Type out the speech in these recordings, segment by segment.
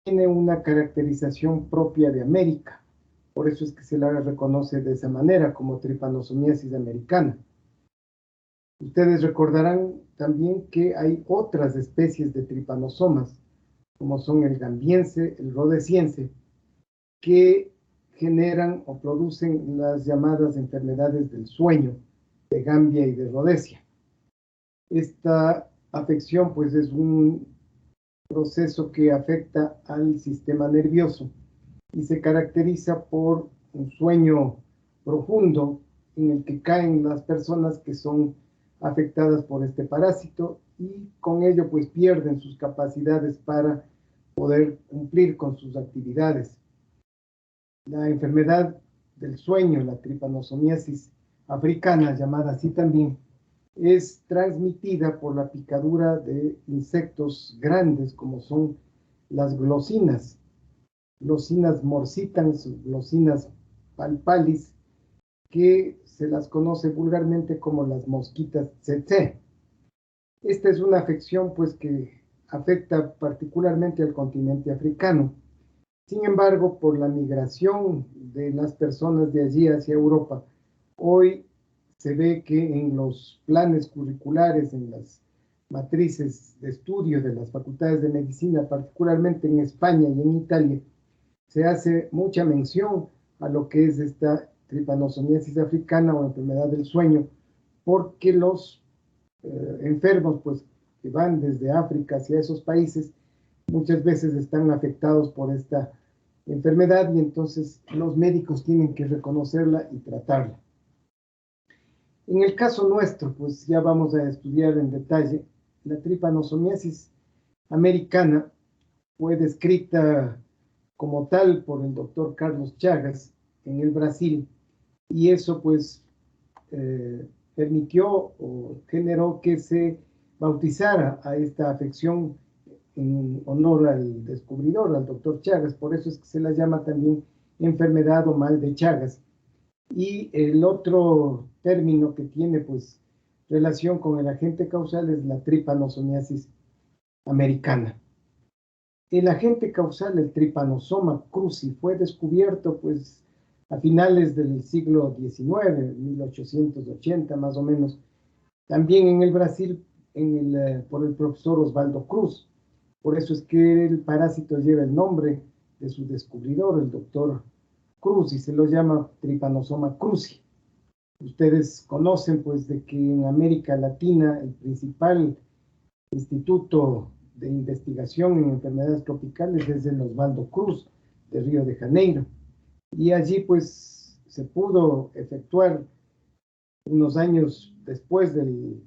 tiene una caracterización propia de América. Por eso es que se la reconoce de esa manera, como tripanosomiasis americana. Ustedes recordarán también que hay otras especies de tripanosomas, como son el gambiense, el rhodesiense, que generan o producen las llamadas enfermedades del sueño, de Gambia y de Rhodesia. Esta afección, pues, es un proceso que afecta al sistema nervioso y se caracteriza por un sueño profundo en el que caen las personas que son afectadas por este parásito y con ello pues pierden sus capacidades para poder cumplir con sus actividades. La enfermedad del sueño, la tripanosomiasis africana, llamada así también, es transmitida por la picadura de insectos grandes como son las glosinas, Glossinas morsitans, Glossinas palpalis, que se las conoce vulgarmente como las mosquitas tsetse. Esta es una afección pues que afecta particularmente al continente africano. Sin embargo, por la migración de las personas de allí hacia Europa, hoy se ve que en los planes curriculares, en las matrices de estudio de las facultades de medicina, particularmente en España y en Italia, se hace mucha mención a lo que es esta tripanosomiasis africana o enfermedad del sueño, porque los enfermos, pues, que van desde África hacia esos países, muchas veces están afectados por esta enfermedad y entonces los médicos tienen que reconocerla y tratarla. En el caso nuestro, pues ya vamos a estudiar en detalle, la tripanosomiasis americana fue descrita como tal por el doctor Carlos Chagas en el Brasil y eso pues permitió o generó que se bautizara a esta afección en honor al descubridor, al doctor Chagas, por eso es que se la llama también enfermedad o mal de Chagas. Y el otro término que tiene pues relación con el agente causal es la tripanosomiasis americana. El agente causal, el Trypanosoma cruzi, fue descubierto pues a finales del siglo XIX, 1880 más o menos, también en el Brasil por el profesor Osvaldo Cruz. Por eso es que el parásito lleva el nombre de su descubridor, el doctor Cruz, y se lo llama Trypanosoma cruzi. Ustedes conocen pues de que en América Latina el principal instituto de investigación en enfermedades tropicales es el Osvaldo Cruz de Río de Janeiro. Y allí pues se pudo efectuar unos años después de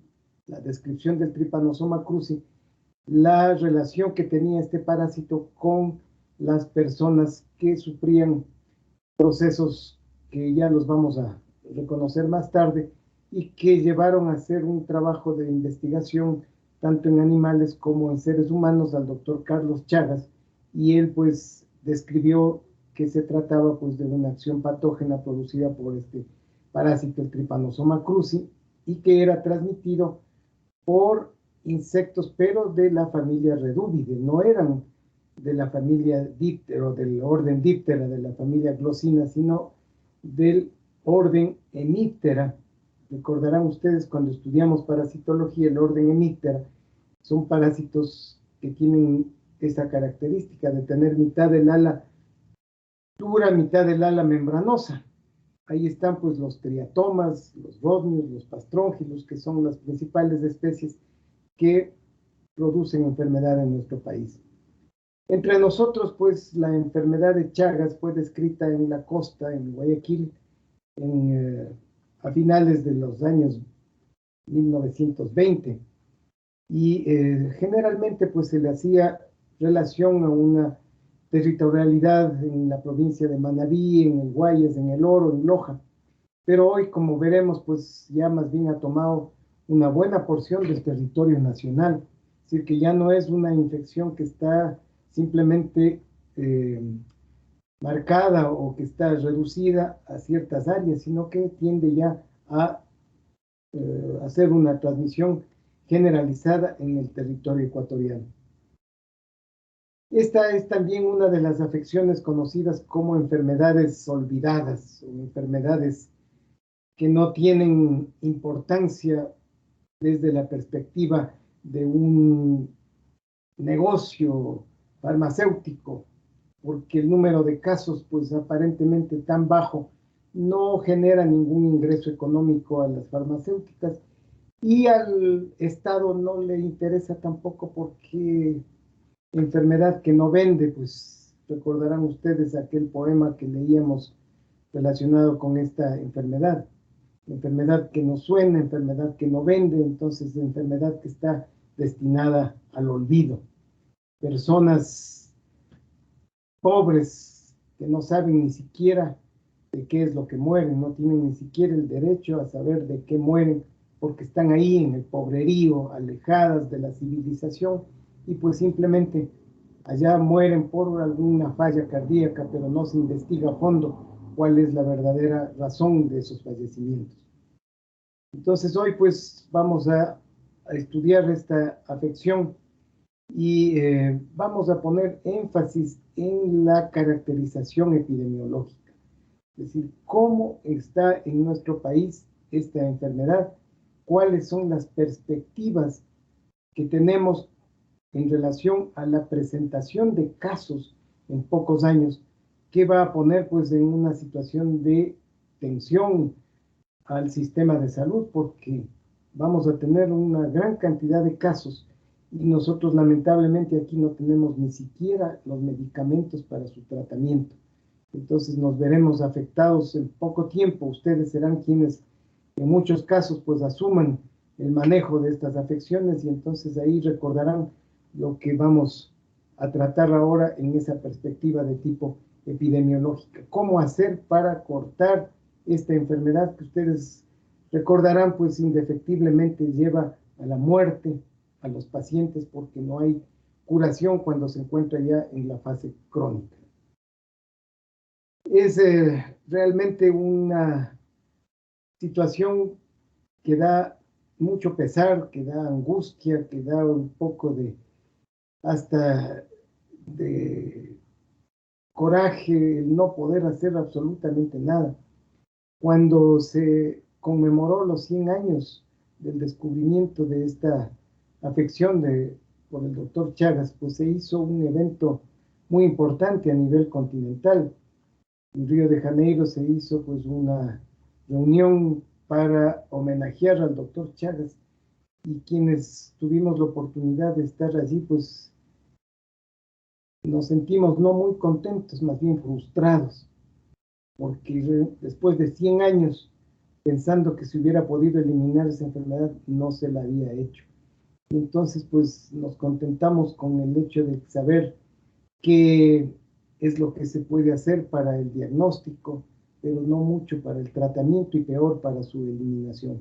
la descripción del Trypanosoma cruzi la relación que tenía este parásito con las personas que sufrían procesos que ya los vamos a reconocer más tarde y que llevaron a hacer un trabajo de investigación tanto en animales como en seres humanos al doctor Carlos Chagas, y él pues describió que se trataba pues de una acción patógena producida por este parásito, el Trypanosoma cruzi, y que era transmitido por insectos, pero de la familia Redúvide, no eran de la familia Diptera, del orden Diptera, de la familia Glossina, sino del orden Hemiptera. Recordarán ustedes cuando estudiamos parasitología, el orden Hemiptera son parásitos que tienen esa característica de tener mitad del ala dura, mitad del ala membranosa. Ahí están pues los triatomas, los rodnios, los pastróngilos, que son las principales especies que producen enfermedad en nuestro país. Entre nosotros, pues, la enfermedad de Chagas fue descrita en la costa, en Guayaquil, a finales de los años 1920. Y generalmente, pues, se le hacía relación a una territorialidad en la provincia de Manabí, en el Guayas, en el Oro, en Loja. Pero hoy, como veremos, pues ya más bien ha tomado una buena porción del territorio nacional. Es decir, que ya no es una infección que está simplemente eh, marcada o que está reducida a ciertas áreas, sino que tiende ya a hacer una transmisión generalizada en el territorio ecuatoriano. Esta es también una de las afecciones conocidas como enfermedades olvidadas o enfermedades que no tienen importancia desde la perspectiva de un negocio farmacéutico, porque el número de casos, pues aparentemente tan bajo, no genera ningún ingreso económico a las farmacéuticas y al Estado no le interesa tampoco porque enfermedad que no vende, pues recordarán ustedes aquel poema que leíamos relacionado con esta enfermedad. Enfermedad que no suena, enfermedad que no vende, entonces enfermedad que está destinada al olvido. Personas pobres que no saben ni siquiera de qué es lo que mueren, no tienen ni siquiera el derecho a saber de qué mueren, porque están ahí en el pobrerío, alejadas de la civilización, y pues simplemente allá mueren por alguna falla cardíaca, pero no se investiga a fondo cuál es la verdadera razón de esos fallecimientos. Entonces hoy pues vamos a estudiar esta afección y vamos a poner énfasis en la caracterización epidemiológica, es decir, cómo está en nuestro país esta enfermedad, cuáles son las perspectivas que tenemos en relación a la presentación de casos en pocos años, que va a poner pues en una situación de tensión al sistema de salud, porque vamos a tener una gran cantidad de casos y nosotros lamentablemente aquí no tenemos ni siquiera los medicamentos para su tratamiento. Entonces nos veremos afectados en poco tiempo. Ustedes serán quienes en muchos casos pues asuman el manejo de estas afecciones y entonces ahí recordarán lo que vamos a tratar ahora en esa perspectiva de tipo epidemiológica. ¿Cómo hacer para cortar esta enfermedad que ustedes recordarán pues indefectiblemente lleva a la muerte a los pacientes porque no hay curación cuando se encuentra ya en la fase crónica? Es realmente una situación que da mucho pesar, que da angustia, que da un poco de hasta de coraje el no poder hacer absolutamente nada. Cuando se conmemoró los 100 años del descubrimiento de esta afección por el doctor Chagas, pues se hizo un evento muy importante a nivel continental. En Río de Janeiro se hizo pues una reunión para homenajear al doctor Chagas y quienes tuvimos la oportunidad de estar allí pues nos sentimos no muy contentos, más bien frustrados, porque después de 100 años pensando que se hubiera podido eliminar esa enfermedad, no se la había hecho. Y entonces pues nos contentamos con el hecho de saber qué es lo que se puede hacer para el diagnóstico, pero no mucho para el tratamiento y peor para su eliminación.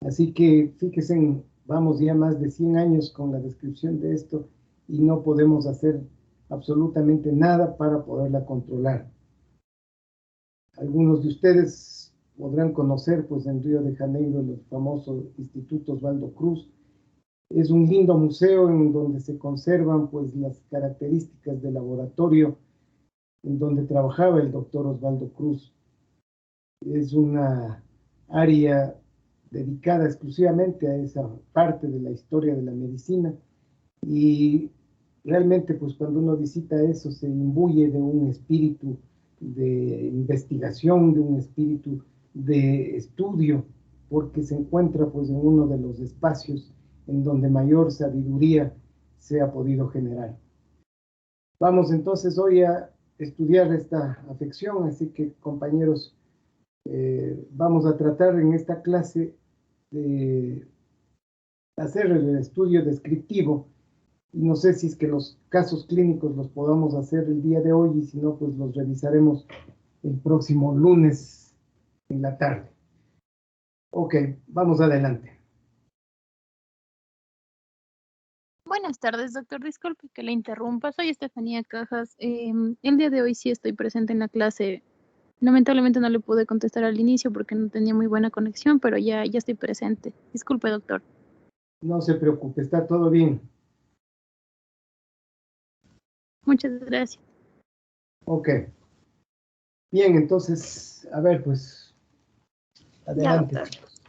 Así que fíjense, vamos ya más de 100 años con la descripción de esto y no podemos hacer absolutamente nada para poderla controlar. Algunos de ustedes podrán conocer, pues en Río de Janeiro, el famoso Instituto Osvaldo Cruz. Es un lindo museo en donde se conservan pues las características del laboratorio en donde trabajaba el doctor Osvaldo Cruz. Es una área dedicada exclusivamente a esa parte de la historia de la medicina y realmente pues cuando uno visita eso se imbuye de un espíritu de investigación, de un espíritu de estudio, porque se encuentra pues en uno de los espacios en donde mayor sabiduría se ha podido generar. Vamos entonces hoy a estudiar esta afección, así que compañeros, vamos a tratar en esta clase de hacer el estudio descriptivo. Y no sé si es que los casos clínicos los podamos hacer el día de hoy y si no, pues los revisaremos el próximo lunes en la tarde. Ok, vamos adelante. Buenas tardes, doctor. Disculpe que le interrumpa. Soy Estefanía Cajas. El día de hoy sí estoy presente en la clase. Lamentablemente no le pude contestar al inicio porque no tenía muy buena conexión, pero ya estoy presente. Disculpe, doctor. No se preocupe, está todo bien. Muchas gracias. Ok. Bien, entonces, a ver, pues, Ya, adelante, doctor. chicos.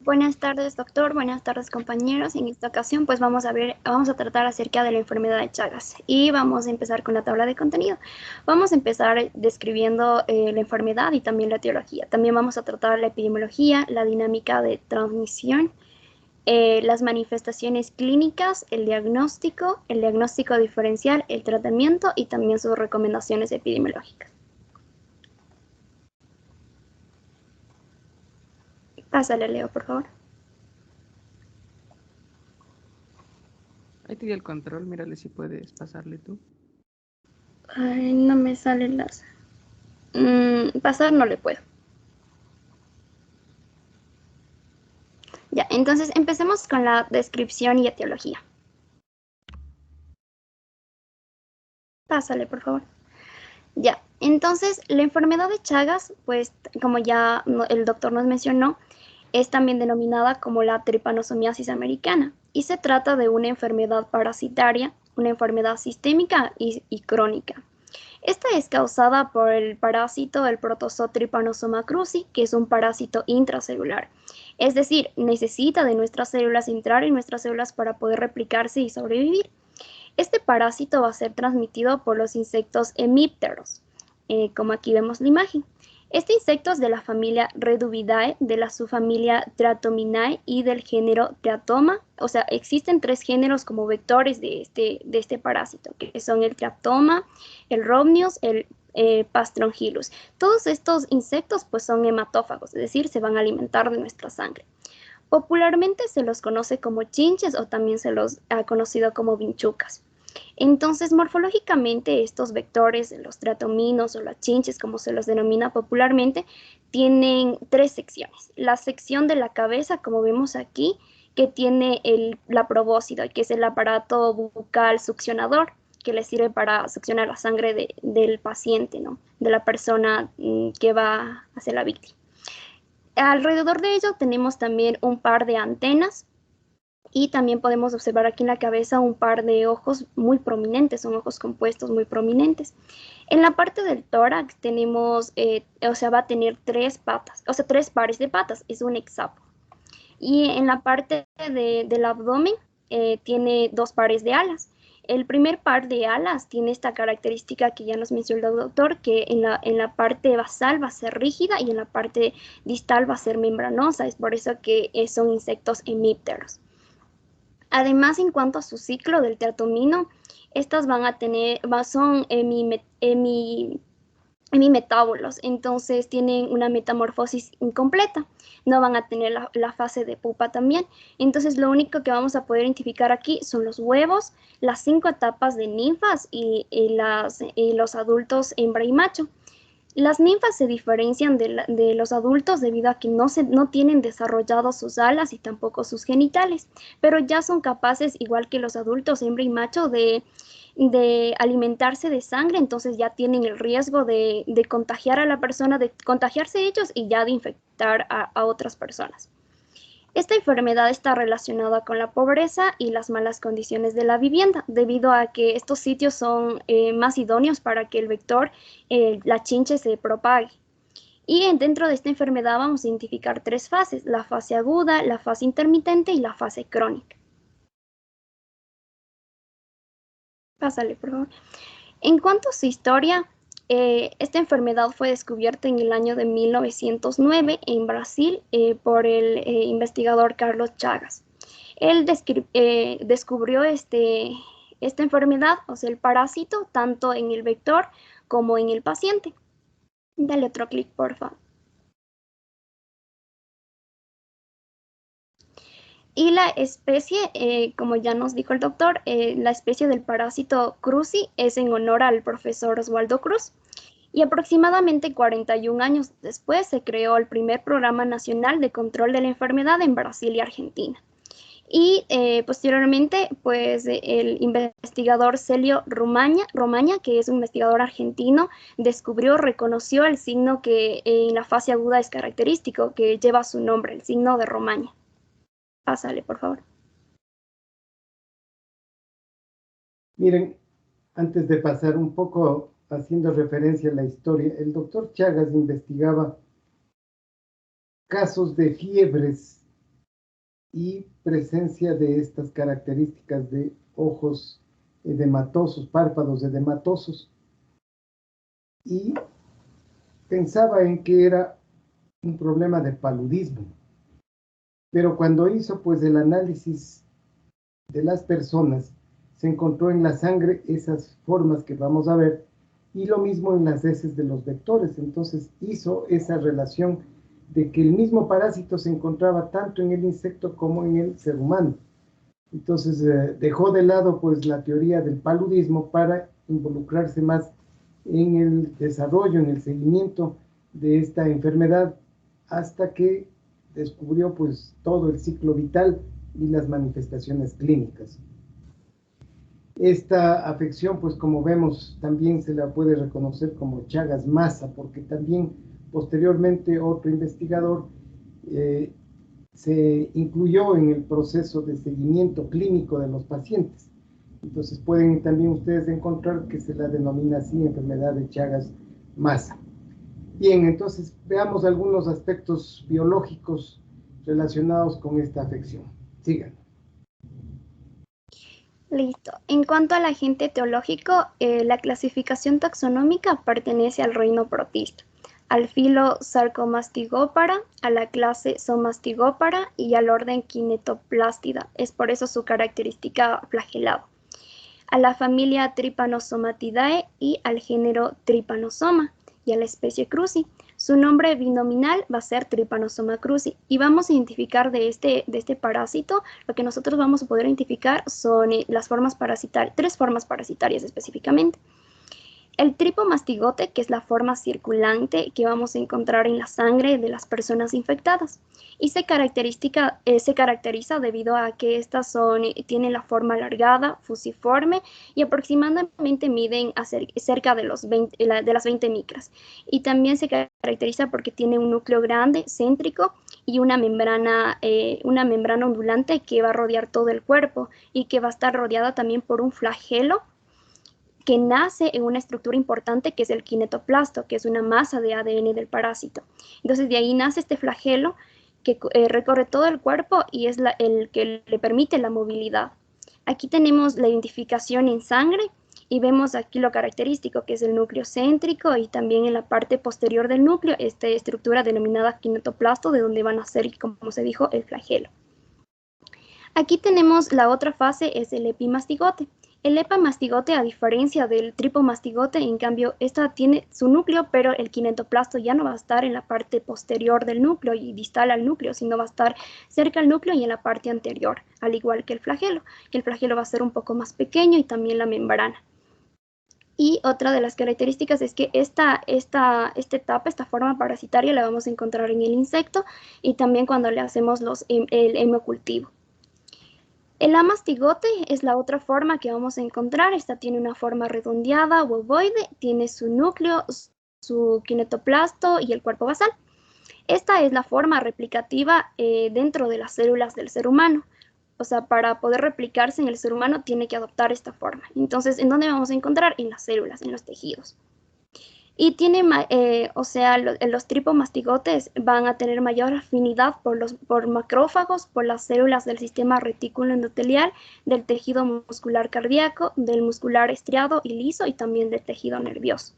Buenas tardes, doctor. Buenas tardes, compañeros. En esta ocasión, pues vamos a tratar acerca de la enfermedad de Chagas y vamos a empezar con la tabla de contenido. Vamos a empezar describiendo la enfermedad y también la etiología. También vamos a tratar la epidemiología, la dinámica de transmisión, las manifestaciones clínicas, el diagnóstico diferencial, el tratamiento y también sus recomendaciones epidemiológicas. Pásale, Leo, por favor. Ahí te di el control, mírale si puedes pasarle tú. Ay, no me salen las... pasar no le puedo. Ya, entonces empecemos con la descripción y etiología. Pásale, por favor. Ya, entonces la enfermedad de Chagas, pues como ya el doctor nos mencionó, es también denominada como la tripanosomiasis americana y se trata de una enfermedad parasitaria, una enfermedad sistémica y crónica. Esta es causada por el parásito del protozoo Trypanosoma cruzi, que es un parásito intracelular. Es decir, necesita de nuestras células entrar en nuestras células para poder replicarse y sobrevivir. Este parásito va a ser transmitido por los insectos hemípteros, como aquí vemos la imagen. Este insecto es de la familia Reduvidae, de la subfamilia Triatominae y del género Triatoma. O sea, existen 3 géneros como vectores de este parásito, que son el Triatoma, el Rhomnius, el Pastrongyllus. Todos estos insectos pues son hematófagos, es decir, se van a alimentar de nuestra sangre. Popularmente se los conoce como chinches o también se los ha conocido como vinchucas. Entonces, morfológicamente, estos vectores, los triatominos o las chinches, como se los denomina popularmente, tienen 3 secciones. La sección de la cabeza, como vemos aquí, que tiene la probóscide, que es el aparato bucal succionador, que le sirve para succionar la sangre del paciente, ¿no? De la persona que va a ser la víctima. Alrededor de ello tenemos también un par de antenas y también podemos observar aquí en la cabeza un par de ojos muy prominentes, son ojos compuestos muy prominentes. En la parte del tórax tenemos, va a tener 3 patas, o sea, 3 pares de patas, es un hexápodo. Y en la parte del abdomen tiene 2 pares de alas. El primer par de alas tiene esta característica que ya nos mencionó el doctor, que en la parte basal va a ser rígida y en la parte distal va a ser membranosa. Es por eso que son insectos hemípteros. Además, en cuanto a su ciclo del triatomino, estas son hemimetábolos, entonces tienen una metamorfosis incompleta, no van a tener la fase de pupa también. Entonces lo único que vamos a poder identificar aquí son los huevos, las 5 etapas de ninfas y los adultos hembra y macho. Las ninfas se diferencian de los adultos debido a que no tienen desarrollados sus alas y tampoco sus genitales, pero ya son capaces, igual que los adultos hembra y macho, de alimentarse de sangre, entonces ya tienen el riesgo de contagiar a la persona, de contagiarse ellos y ya de infectar a otras personas. Esta enfermedad está relacionada con la pobreza y las malas condiciones de la vivienda, debido a que estos sitios son más idóneos para que el vector, la chinche, se propague. Y dentro de esta enfermedad vamos a identificar 3 fases, la fase aguda, la fase intermitente y la fase crónica. Pásale, por favor. En cuanto a su historia, esta enfermedad fue descubierta en el año de 1909 en Brasil por el investigador Carlos Chagas. Él descubrió esta enfermedad, o sea, el parásito, tanto en el vector como en el paciente. Dale otro clic, por favor. Y la especie, como ya nos dijo el doctor, la especie del parásito cruzi es en honor al profesor Oswaldo Cruz. Y aproximadamente 41 años después se creó el primer programa nacional de control de la enfermedad en Brasil y Argentina. Y posteriormente, pues el investigador Celio Romaña, que es un investigador argentino, reconoció el signo que en la fase aguda es característico, que lleva su nombre, el signo de Romaña. Pásale, por favor. Miren, antes de pasar un poco haciendo referencia a la historia, el doctor Chagas investigaba casos de fiebres y presencia de estas características de ojos edematosos, párpados edematosos, y pensaba en que era un problema de paludismo. Pero cuando hizo pues el análisis de las personas, se encontró en la sangre esas formas que vamos a ver, y lo mismo en las heces de los vectores. Entonces hizo esa relación de que el mismo parásito se encontraba tanto en el insecto como en el ser humano. Entonces dejó de lado pues la teoría del paludismo para involucrarse más en el desarrollo, en el seguimiento de esta enfermedad, hasta que descubrió pues todo el ciclo vital y las manifestaciones clínicas. Esta afección, pues como vemos, también se la puede reconocer como Chagas-Massa, porque también posteriormente otro investigador se incluyó en el proceso de seguimiento clínico de los pacientes. Entonces pueden también ustedes encontrar que se la denomina así, enfermedad de Chagas-Massa. Bien, entonces veamos algunos aspectos biológicos relacionados con esta afección. Sigan. Listo. En cuanto al agente etiológico, la clasificación taxonómica pertenece al reino Protista, al filo Sarcomastigopara, a la clase Zomastigopara y al orden Kinetoplástida. Es por eso su característica flagelado. A la familia Trypanosomatidae y al género Trypanosoma y a la especie Cruzi. Su nombre binominal va a ser Trypanosoma cruzi, y vamos a identificar de este parásito, lo que nosotros vamos a poder identificar son las formas parasitarias, 3 formas parasitarias específicamente. El tripomastigote, que es la forma circulante que vamos a encontrar en la sangre de las personas infectadas, y se caracteriza debido a que estas tienen la forma alargada, fusiforme, y aproximadamente miden cerca de las 20 micras. Y también se caracteriza porque tiene un núcleo grande, céntrico, y una membrana ondulante que va a rodear todo el cuerpo y que va a estar rodeada también por un flagelo que nace en una estructura importante que es el kinetoplasto, que es una masa de ADN del parásito. Entonces de ahí nace este flagelo que recorre todo el cuerpo y es el que le permite la movilidad. Aquí tenemos la identificación en sangre y vemos aquí lo característico, que es el núcleo céntrico, y también en la parte posterior del núcleo esta estructura denominada kinetoplasto, de donde van a ser, como se dijo, el flagelo. Aquí tenemos la otra fase, es el epimastigote. El epimastigote, a diferencia del tripomastigote, en cambio, esta tiene su núcleo, pero el kinetoplasto ya no va a estar en la parte posterior del núcleo y distal al núcleo, sino va a estar cerca al núcleo y en la parte anterior, al igual que el flagelo. El flagelo va a ser un poco más pequeño y también la membrana. Y otra de las características es que esta etapa, esta forma parasitaria, la vamos a encontrar en el insecto y también cuando le hacemos el hemocultivo. El amastigote es la otra forma que vamos a encontrar. Esta tiene una forma redondeada o ovoide, tiene su núcleo, su kinetoplasto y el cuerpo basal. Esta es la forma replicativa dentro de las células del ser humano. O sea, para poder replicarse en el ser humano tiene que adoptar esta forma. Entonces, ¿en dónde vamos a encontrar? En las células, en los tejidos. Y tiene, los tripomastigotes van a tener mayor afinidad por macrófagos, por las células del sistema retículo endotelial, del tejido muscular cardíaco, del muscular estriado y liso y también del tejido nervioso.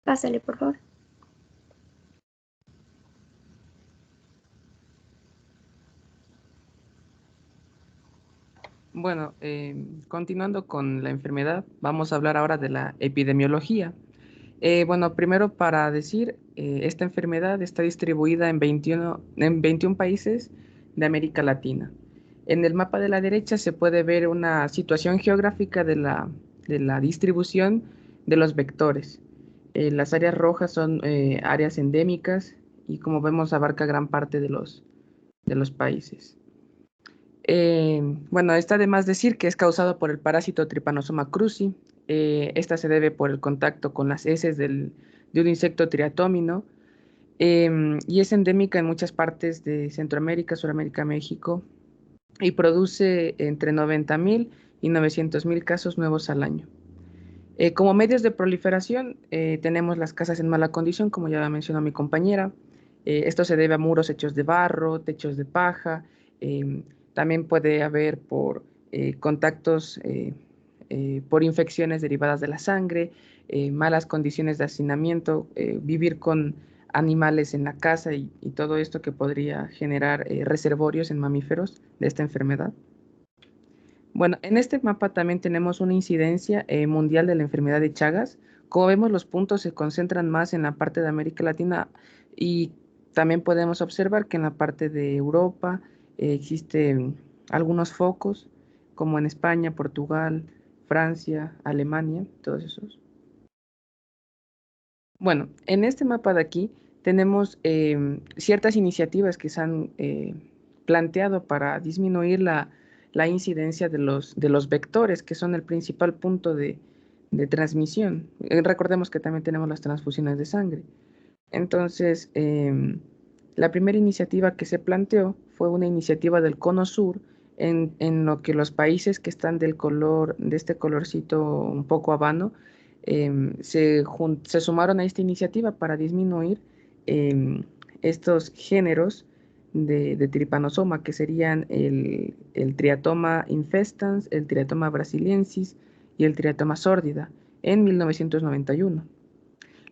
Pásale, por favor. Bueno, continuando con la enfermedad, vamos a hablar ahora de la epidemiología. Bueno, primero para decir, esta enfermedad está distribuida en 21 países de América Latina. En el mapa de la derecha se puede ver una situación geográfica de la distribución de los vectores. Las áreas rojas son áreas endémicas y, como vemos, abarca gran parte de los países. Bueno, está de más decir que es causado por el parásito Trypanosoma cruzi. Esta se debe por el contacto con las heces de un insecto triatómino, y es endémica en muchas partes de Centroamérica, Suramérica, México, y produce entre 90.000 y 900.000 casos nuevos al año. Como medios de proliferación, tenemos las casas en mala condición, como ya mencionó mi compañera. Esto se debe a muros hechos de barro, techos de paja. También puede haber por contactos, por infecciones derivadas de la sangre, malas condiciones de hacinamiento, vivir con animales en la casa y todo esto que podría generar reservorios en mamíferos de esta enfermedad. Bueno, en este mapa también tenemos una incidencia mundial de la enfermedad de Chagas. Como vemos, los puntos se concentran más en la parte de América Latina y también podemos observar que en la parte de Europa existen algunos focos, como en España, Portugal, Francia, Alemania, todos esos. Bueno, en este mapa de aquí tenemos ciertas iniciativas que se han planteado para disminuir la incidencia de los vectores, que son el principal punto de transmisión. Recordemos que también tenemos las transfusiones de sangre. Entonces, la primera iniciativa que se planteó fue una iniciativa del Cono Sur, en lo que los países que están del color, de este colorcito un poco habano, se sumaron a esta iniciativa para disminuir estos géneros de trypanosoma, que serían el Triatoma infestans, el Triatoma brasiliensis y el Triatoma sordida, en 1991.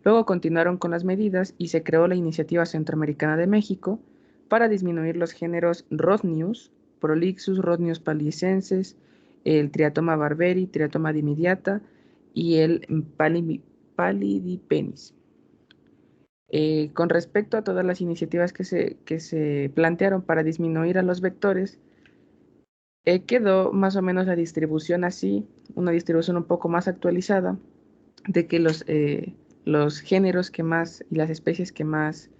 Luego continuaron con las medidas y se creó la Iniciativa Centroamericana de México para disminuir los géneros Rhodnius, Prolixus, Rhodnius paliensis, el Triatoma barberi, Triatoma dimidiata y el Palidipenis. Con respecto a todas las iniciativas que se plantearon para disminuir a los vectores, quedó más o menos la distribución así, una distribución un poco más actualizada, de que los géneros que más y las especies que más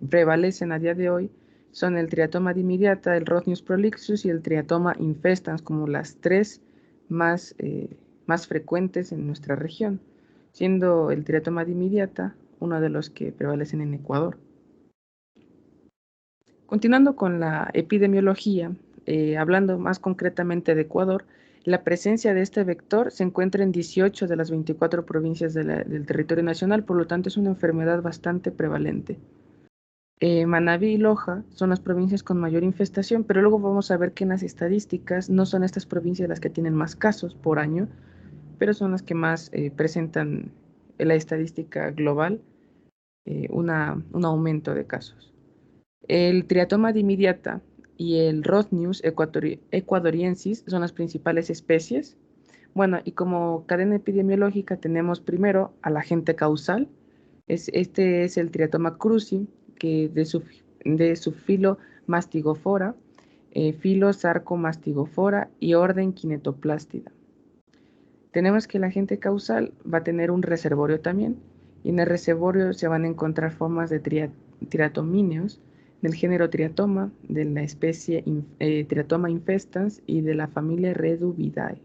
prevalecen a día de hoy son el Triatoma dimidiata, el Rhodnius prolixus y el Triatoma infestans, como las tres más frecuentes en nuestra región, siendo el Triatoma dimidiata uno de los que prevalecen en Ecuador. Continuando con la epidemiología, hablando más concretamente de Ecuador, la presencia de este vector se encuentra en 18 de las 24 provincias del territorio nacional, por lo tanto es una enfermedad bastante prevalente. Manabí y Loja son las provincias con mayor infestación, pero luego vamos a ver que en las estadísticas no son estas provincias las que tienen más casos por año, pero son las que más presentan en la estadística global un aumento de casos. El Triatoma dimidiata y el Rhodnius ecuadoriensis son las principales especies. Bueno, y como cadena epidemiológica tenemos primero al agente causal. Este es el Triatoma cruzi, que de su filo Mastigofora, filo Sarcomastigofora y orden Kinetoplástida. Tenemos que el agente causal va a tener un reservorio también, y en el reservorio se van a encontrar formas de triatomíneos del género Triatoma, de la especie Triatoma infestans y de la familia Reduvidae.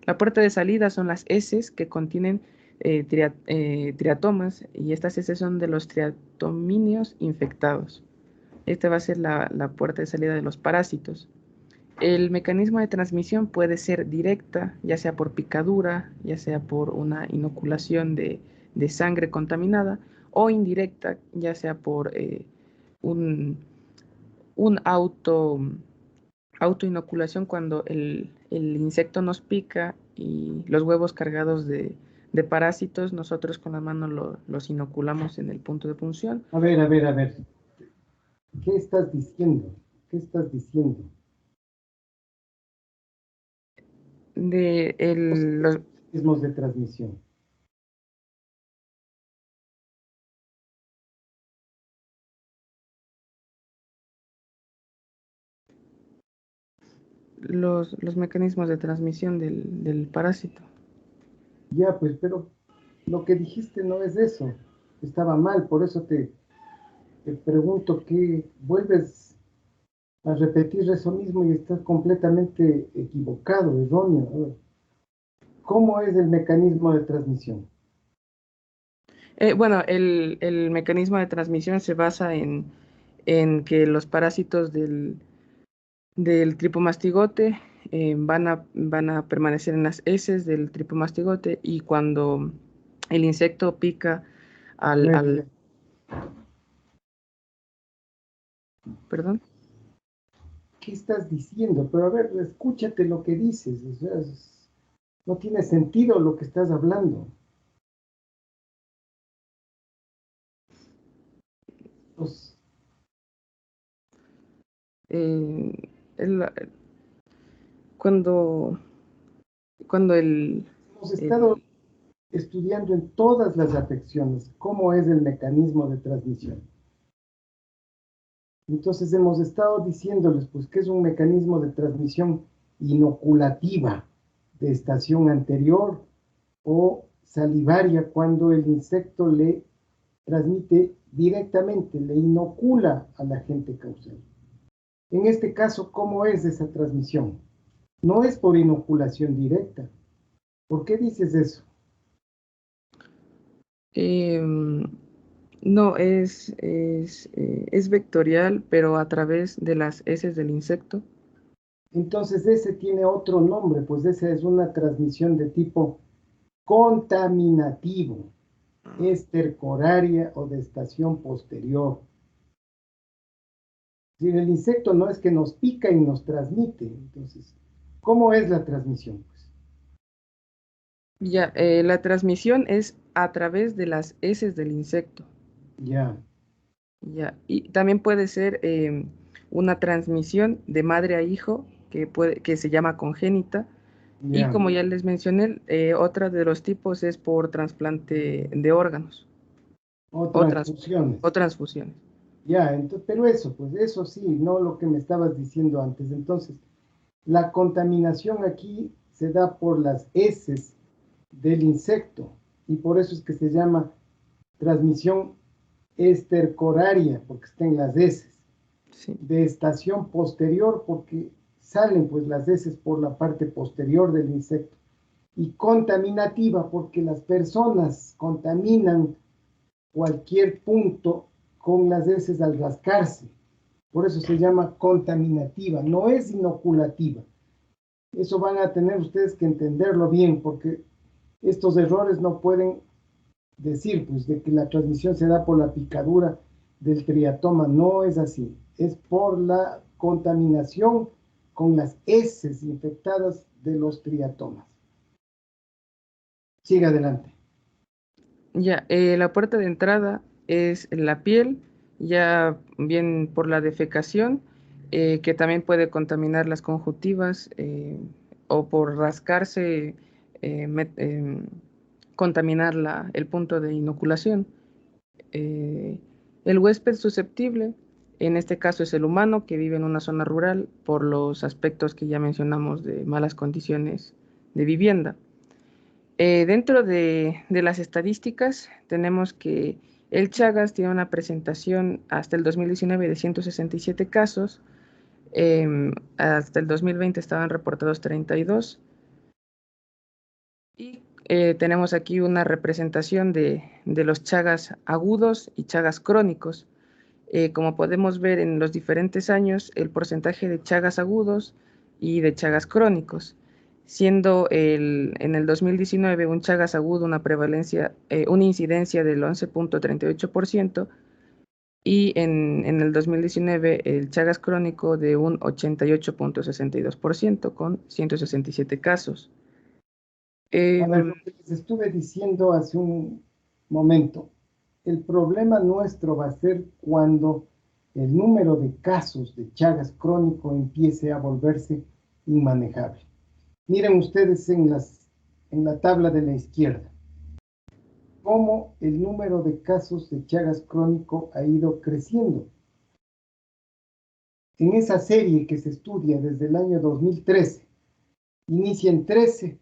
La puerta de salida son las heces que contienen triatomas, y estas heces son de los triatomíneos infectados. Esta va a ser la puerta de salida de los parásitos. El mecanismo de transmisión puede ser directa, ya sea por picadura, ya sea por una inoculación de sangre contaminada, o indirecta, ya sea por un autoinoculación, cuando el insecto nos pica y los huevos cargados de parásitos, nosotros con la mano los inoculamos en el punto de punción. A ver. ¿Qué estás diciendo? ¿Qué estás diciendo? Los mecanismos de transmisión. los mecanismos de transmisión del parásito. Ya, pues, pero lo que dijiste no es eso. Estaba mal, por eso te pregunto que vuelves a repetir eso mismo y estás completamente equivocado, erróneo. A ver, ¿cómo es el mecanismo de transmisión? Bueno, el mecanismo de transmisión se basa en que los parásitos del tripomastigote van a permanecer en las heces del tripomastigote, y cuando el insecto pica al perdón. ¿Qué estás diciendo? Pero a ver, escúchate lo que dices. O sea, no tiene sentido lo que estás hablando. Pues, El- cuando hemos estado estudiando en todas las afecciones cómo es el mecanismo de transmisión. Entonces hemos estado diciéndoles pues que es un mecanismo de transmisión inoculativa de estación anterior o salivaria cuando el insecto le transmite directamente, le inocula al agente causal. En este caso, ¿cómo es esa transmisión? No es por inoculación directa. ¿Por qué dices eso? No, es vectorial, pero a través de las heces del insecto. Entonces ese tiene otro nombre, pues esa es una transmisión de tipo contaminativo, estercoraria o de estación posterior. Si el insecto no es que nos pica y nos transmite, entonces, ¿cómo es la transmisión? Pues, Ya, la transmisión es a través de las heces del insecto. ya, Ya, y también puede ser una transmisión de madre a hijo que se llama congénita. Y ya. como ya les mencioné, otra de los tipos es por trasplante de órganos O o, trans- transfusiones. o transfusiones. Ya, entonces, pero eso, pues eso sí, no lo que me estabas diciendo antes. Entonces, la contaminación aquí se da por las heces del insecto y por eso es que se llama transmisión estercoraria, porque está en las heces, Sí. de estación posterior, porque salen pues las heces por la parte posterior del insecto, y contaminativa, porque las personas contaminan cualquier punto con las heces al rascarse. Por eso se llama contaminativa, no es inoculativa. Eso van a tener ustedes que entenderlo bien, porque estos errores no pueden decir pues, de que la transmisión se da por la picadura del triatoma. No es así. Es por la contaminación con las heces infectadas de los triatomas. Sigue adelante. Ya, la puerta de entrada es la piel, ya bien por la defecación, que también puede contaminar las conjuntivas, o por rascarse, contaminar el punto de inoculación. Eh, el huésped susceptible, en este caso es el humano que vive en una zona rural por los aspectos que ya mencionamos de malas condiciones de vivienda. Dentro de las estadísticas tenemos que el Chagas tiene una presentación hasta el 2019 de 167 casos, hasta el 2020 estaban reportados 32, y tenemos aquí una representación de los Chagas agudos y Chagas crónicos. Como podemos ver en los diferentes años, el porcentaje de Chagas agudos y de Chagas crónicos, siendo en el 2019 un Chagas agudo una incidencia del 11.38%, y en el 2019 el Chagas crónico de un 88.62% con 167 casos. A ver, lo que les estuve diciendo hace un momento, el problema nuestro va a ser cuando el número de casos de Chagas crónico empiece a volverse inmanejable. Miren ustedes en la tabla de la izquierda cómo el número de casos de Chagas crónico ha ido creciendo. En esa serie que se estudia desde el año 2013, inicia en 13,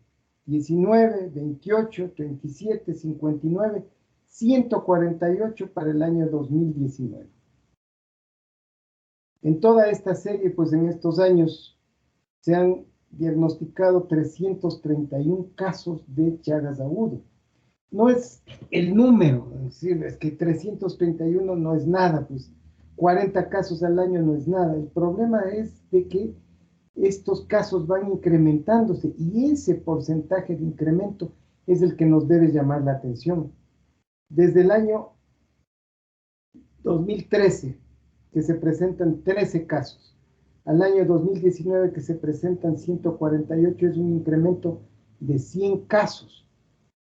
19, 28, 37, 59, 148 para el año 2019. En toda esta serie, pues en estos años se han diagnosticado 331 casos de Chagas agudo. No es el número, es decir, es que 331 no es nada, pues 40 casos al año no es nada. El problema es de que estos casos van incrementándose y ese porcentaje de incremento es el que nos debe llamar la atención. Desde el año 2013, que se presentan 13 casos, al año 2019 que se presentan 148, es un incremento de 100 casos,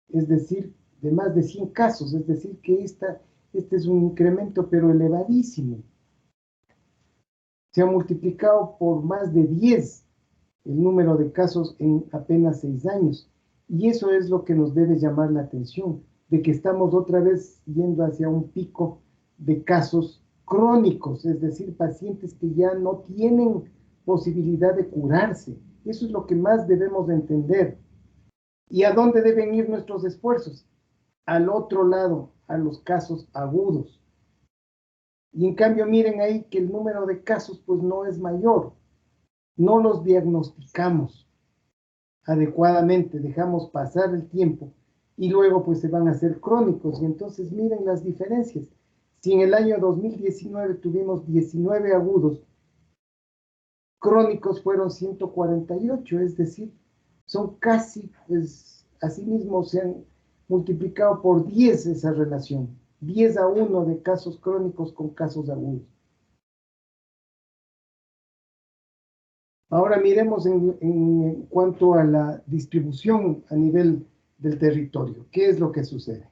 es decir, de más de 100 casos, es decir, que este es un incremento pero elevadísimo. Se ha multiplicado por más de 10 el número de casos en apenas 6 años. Y eso es lo que nos debe llamar la atención, de que estamos otra vez yendo hacia un pico de casos crónicos, es decir, pacientes que ya no tienen posibilidad de curarse. Eso es lo que más debemos de entender. ¿Y a dónde deben ir nuestros esfuerzos? Al otro lado, a los casos agudos. Y en cambio, miren ahí que el número de casos pues no es mayor. No los diagnosticamos adecuadamente, dejamos pasar el tiempo y luego pues se van a hacer crónicos. Y entonces miren las diferencias. Si en el año 2019 tuvimos 19 agudos, crónicos fueron 148, es decir, son casi, pues, asimismo se han multiplicado por 10 esa relación, 10-1 de casos crónicos con casos agudos. Ahora miremos en cuanto a la distribución a nivel del territorio. ¿Qué es lo que sucede?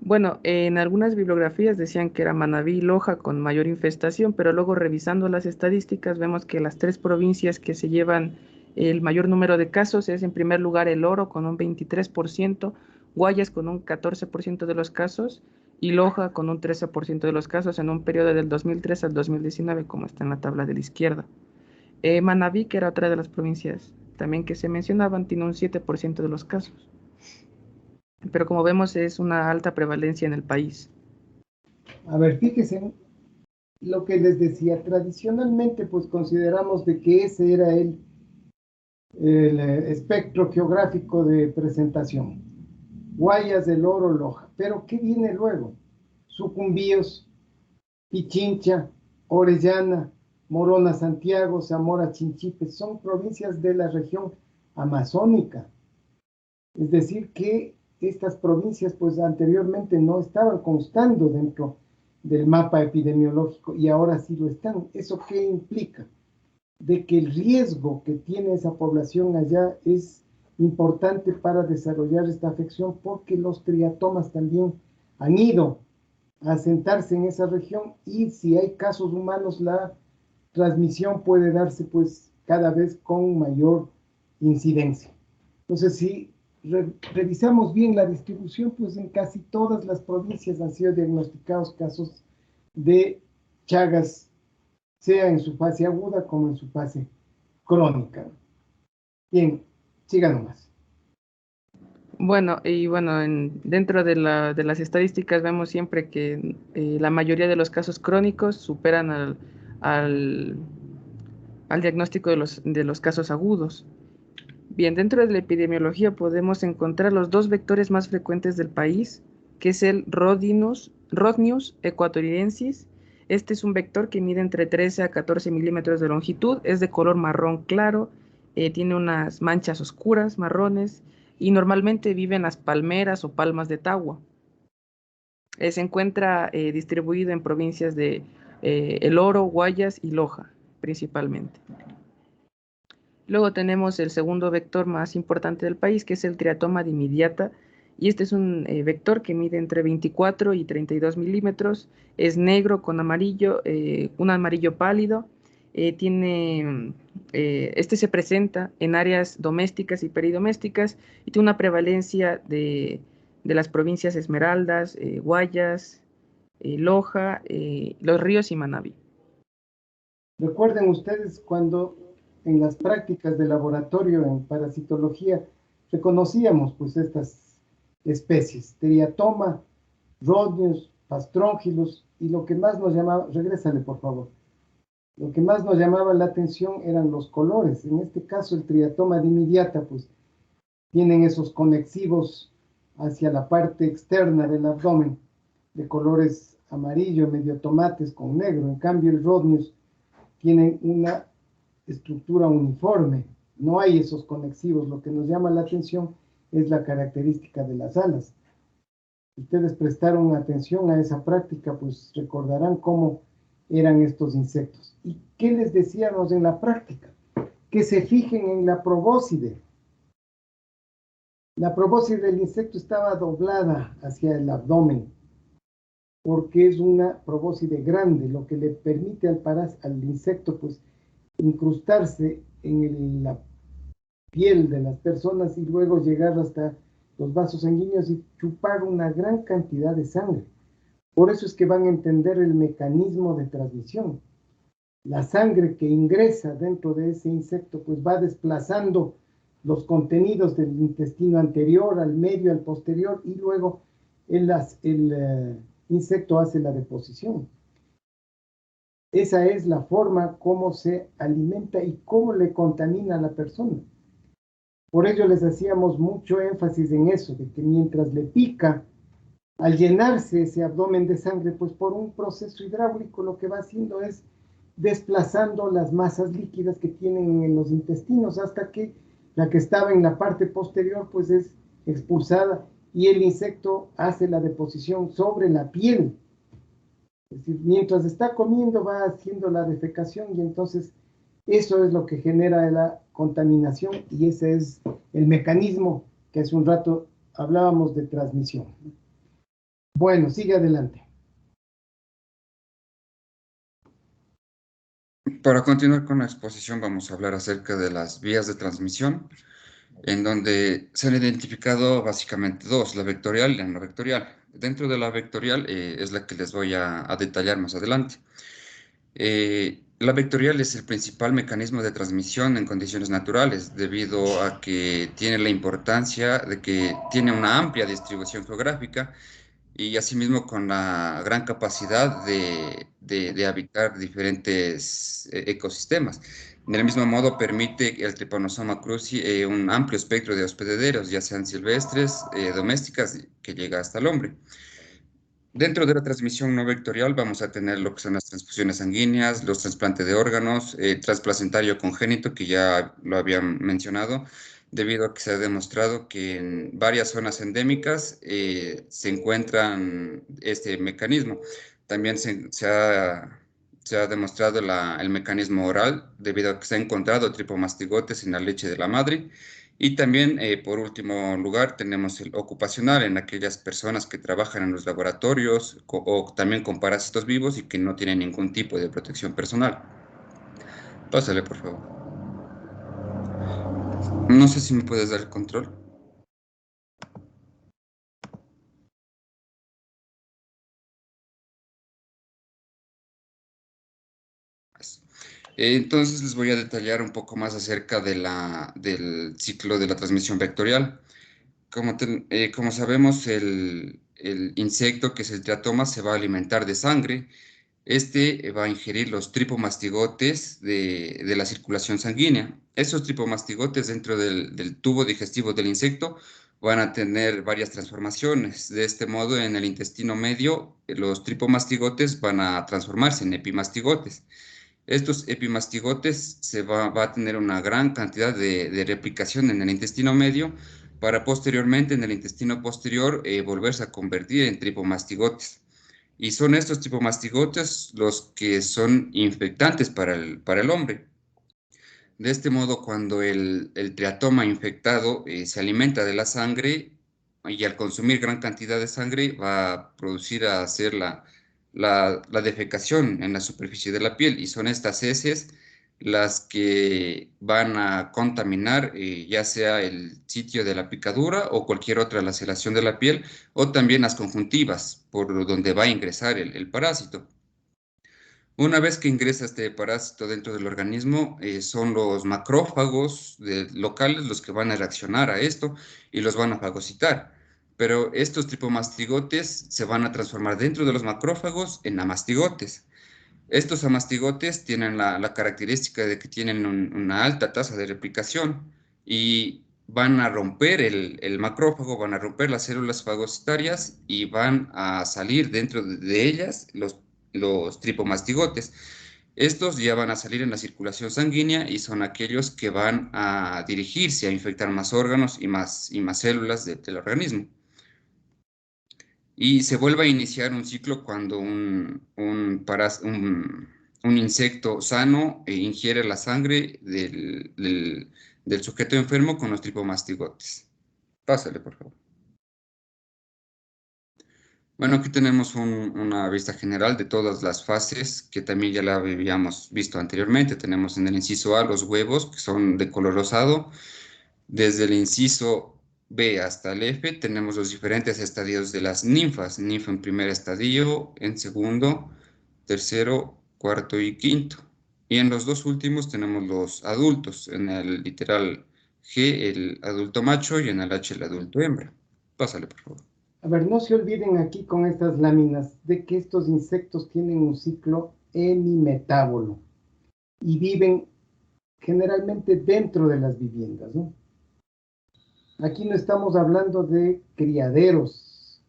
Bueno, en algunas bibliografías decían que era Manabí y Loja con mayor infestación, pero luego revisando las estadísticas vemos que las 3 provincias que se llevan el mayor número de casos es en primer lugar El Oro con un 23%, Guayas con un 14% de los casos y Loja con un 13% de los casos en un periodo del 2003 al 2019, como está en la tabla de la izquierda. Manabí, que era otra de las provincias también que se mencionaban, tiene un 7% de los casos. Pero como vemos es una alta prevalencia en el país. A ver, fíjense lo que les decía. Tradicionalmente, pues consideramos de que ese era el espectro geográfico de presentación. Guayas, El Oro, Loja. Pero ¿qué viene luego? Sucumbíos, Pichincha, Orellana, Morona, Santiago, Zamora, Chinchipe, son provincias de la región amazónica. Es decir, que estas provincias pues anteriormente no estaban constando dentro del mapa epidemiológico y ahora sí lo están. ¿Eso qué implica? De que el riesgo que tiene esa población allá es importante para desarrollar esta afección porque los triatomas también han ido a asentarse en esa región y si hay casos humanos la transmisión puede darse pues cada vez con mayor incidencia. Entonces, si revisamos bien la distribución, pues en casi todas las provincias han sido diagnosticados casos de Chagas, sea en su fase aguda como en su fase crónica. Bien, sigan nomás. Bueno, dentro de las estadísticas vemos siempre que la mayoría de los casos crónicos superan al diagnóstico de los casos agudos. Bien, dentro de la epidemiología podemos encontrar los 2 vectores más frecuentes del país, que es el Rhodnius ecuatoriensis. Este es un vector que mide entre 13 a 14 milímetros de longitud, es de color marrón claro, tiene unas manchas oscuras, marrones, y normalmente vive en las palmeras o palmas de Tagua. Se encuentra distribuido en provincias de El Oro, Guayas y Loja, principalmente. Luego tenemos el segundo vector más importante del país, que es el triatoma dimidiata, y este es un vector que mide entre 24 y 32 milímetros, es negro con amarillo, un amarillo pálido, este se presenta en áreas domésticas y peridomésticas y tiene una prevalencia de las provincias Esmeraldas, Guayas, Loja, Los Ríos y Manabí. Recuerden ustedes cuando en las prácticas de laboratorio en parasitología reconocíamos pues estas especies, Triatoma, Rhodnius, Pastróngilos, y lo que más nos llamaba, regrésale por favor, lo que más nos llamaba la atención eran los colores. En este caso el Triatoma dimidiata pues tienen esos conexivos hacia la parte externa del abdomen de colores amarillo, medio tomates con negro. En cambio el Rhodnius tienen una estructura uniforme, no hay esos conexivos. Lo que nos llama la atención es la característica de las alas. Si ustedes prestaron atención a esa práctica, pues recordarán cómo eran estos insectos. ¿Y qué les decíamos en la práctica? Que se fijen en la probóscide. La probóscide del insecto estaba doblada hacia el abdomen, porque es una probóscide grande, lo que le permite al insecto pues incrustarse en la piel de las personas y luego llegar hasta los vasos sanguíneos y chupar una gran cantidad de sangre. Por eso es que van a entender el mecanismo de transmisión. La sangre que ingresa dentro de ese insecto pues va desplazando los contenidos del intestino anterior al medio, al posterior, y luego el insecto hace la deposición. Esa es la forma como se alimenta y cómo le contamina a la persona. Por ello les hacíamos mucho énfasis en eso, de que mientras le pica, al llenarse ese abdomen de sangre, pues por un proceso hidráulico lo que va haciendo es desplazando las masas líquidas que tienen en los intestinos hasta que la que estaba en la parte posterior pues es expulsada y el insecto hace la deposición sobre la piel. Es decir, mientras está comiendo va haciendo la defecación y entonces eso es lo que genera la contaminación y ese es el mecanismo que hace un rato hablábamos de transmisión. Bueno, sigue adelante. Para continuar con la exposición vamos a hablar acerca de las vías de transmisión, en donde se han identificado básicamente dos, la vectorial y la no vectorial. Dentro de la vectorial es la que les voy a detallar más adelante. La vectorial es el principal mecanismo de transmisión en condiciones naturales, debido a que tiene la importancia de que tiene una amplia distribución geográfica y asimismo con la gran capacidad de habitar diferentes ecosistemas. Del mismo modo, permite el Trypanosoma cruzi un amplio espectro de hospederos, ya sean silvestres, domésticas, que llega hasta el hombre. Dentro de la transmisión no vectorial vamos a tener lo que son las transfusiones sanguíneas, los trasplantes de órganos, transplacentario congénito, que ya lo habían mencionado, debido a que se ha demostrado que en varias zonas endémicas se encuentran este mecanismo. También se ha demostrado el mecanismo oral, debido a que se ha encontrado tripomastigotes en la leche de la madre. Y también, por último lugar, tenemos el ocupacional en aquellas personas que trabajan en los laboratorios o también con parásitos vivos y que no tienen ningún tipo de protección personal. Pásale, por favor. No sé si me puedes dar el control. Entonces les voy a detallar un poco más acerca del ciclo de la transmisión vectorial. Como sabemos, el insecto, que es el triatoma, se va a alimentar de sangre. Este va a ingerir los tripomastigotes de la circulación sanguínea. Esos tripomastigotes dentro del tubo digestivo del insecto van a tener varias transformaciones. De este modo, en el intestino medio, los tripomastigotes van a transformarse en epimastigotes. Estos epimastigotes va a tener una gran cantidad de replicación en el intestino medio para posteriormente en el intestino posterior volverse a convertir en tripomastigotes. Y son estos tripomastigotes los que son infectantes para el hombre. De este modo, cuando el triatoma infectado se alimenta de la sangre y al consumir gran cantidad de sangre va a producir a hacer la defecación en la superficie de la piel y son estas heces las que van a contaminar ya sea el sitio de la picadura o cualquier otra laceración de la piel o también las conjuntivas por donde va a ingresar el parásito. Una vez que ingresa este parásito dentro del organismo, son los macrófagos locales los que van a reaccionar a esto y los van a fagocitar. Pero estos tripomastigotes se van a transformar dentro de los macrófagos en amastigotes. Estos amastigotes tienen la característica de que tienen una alta tasa de replicación y van a romper el macrófago, van a romper las células fagocitarias y van a salir dentro de ellas los tripomastigotes. Estos ya van a salir en la circulación sanguínea y son aquellos que van a dirigirse a infectar más órganos y más células del organismo. Y se vuelve a iniciar un ciclo cuando un insecto sano ingiere la sangre del sujeto enfermo con los tripomastigotes. Pásale, por favor. Bueno, aquí tenemos una vista general de todas las fases que también ya la habíamos visto anteriormente. Tenemos en el inciso A los huevos, que son de color rosado. Desde el inciso B hasta el F tenemos los diferentes estadios de las ninfas. Ninfa en primer estadio, en segundo, tercero, cuarto y quinto. Y en los dos últimos tenemos los adultos. En el literal G, el adulto macho, y en el H, el adulto hembra. Pásale, por favor. A ver, no se olviden aquí con estas láminas de que estos insectos tienen un ciclo hemimetábolo y viven generalmente dentro de las viviendas, ¿no? Aquí no estamos hablando de criaderos,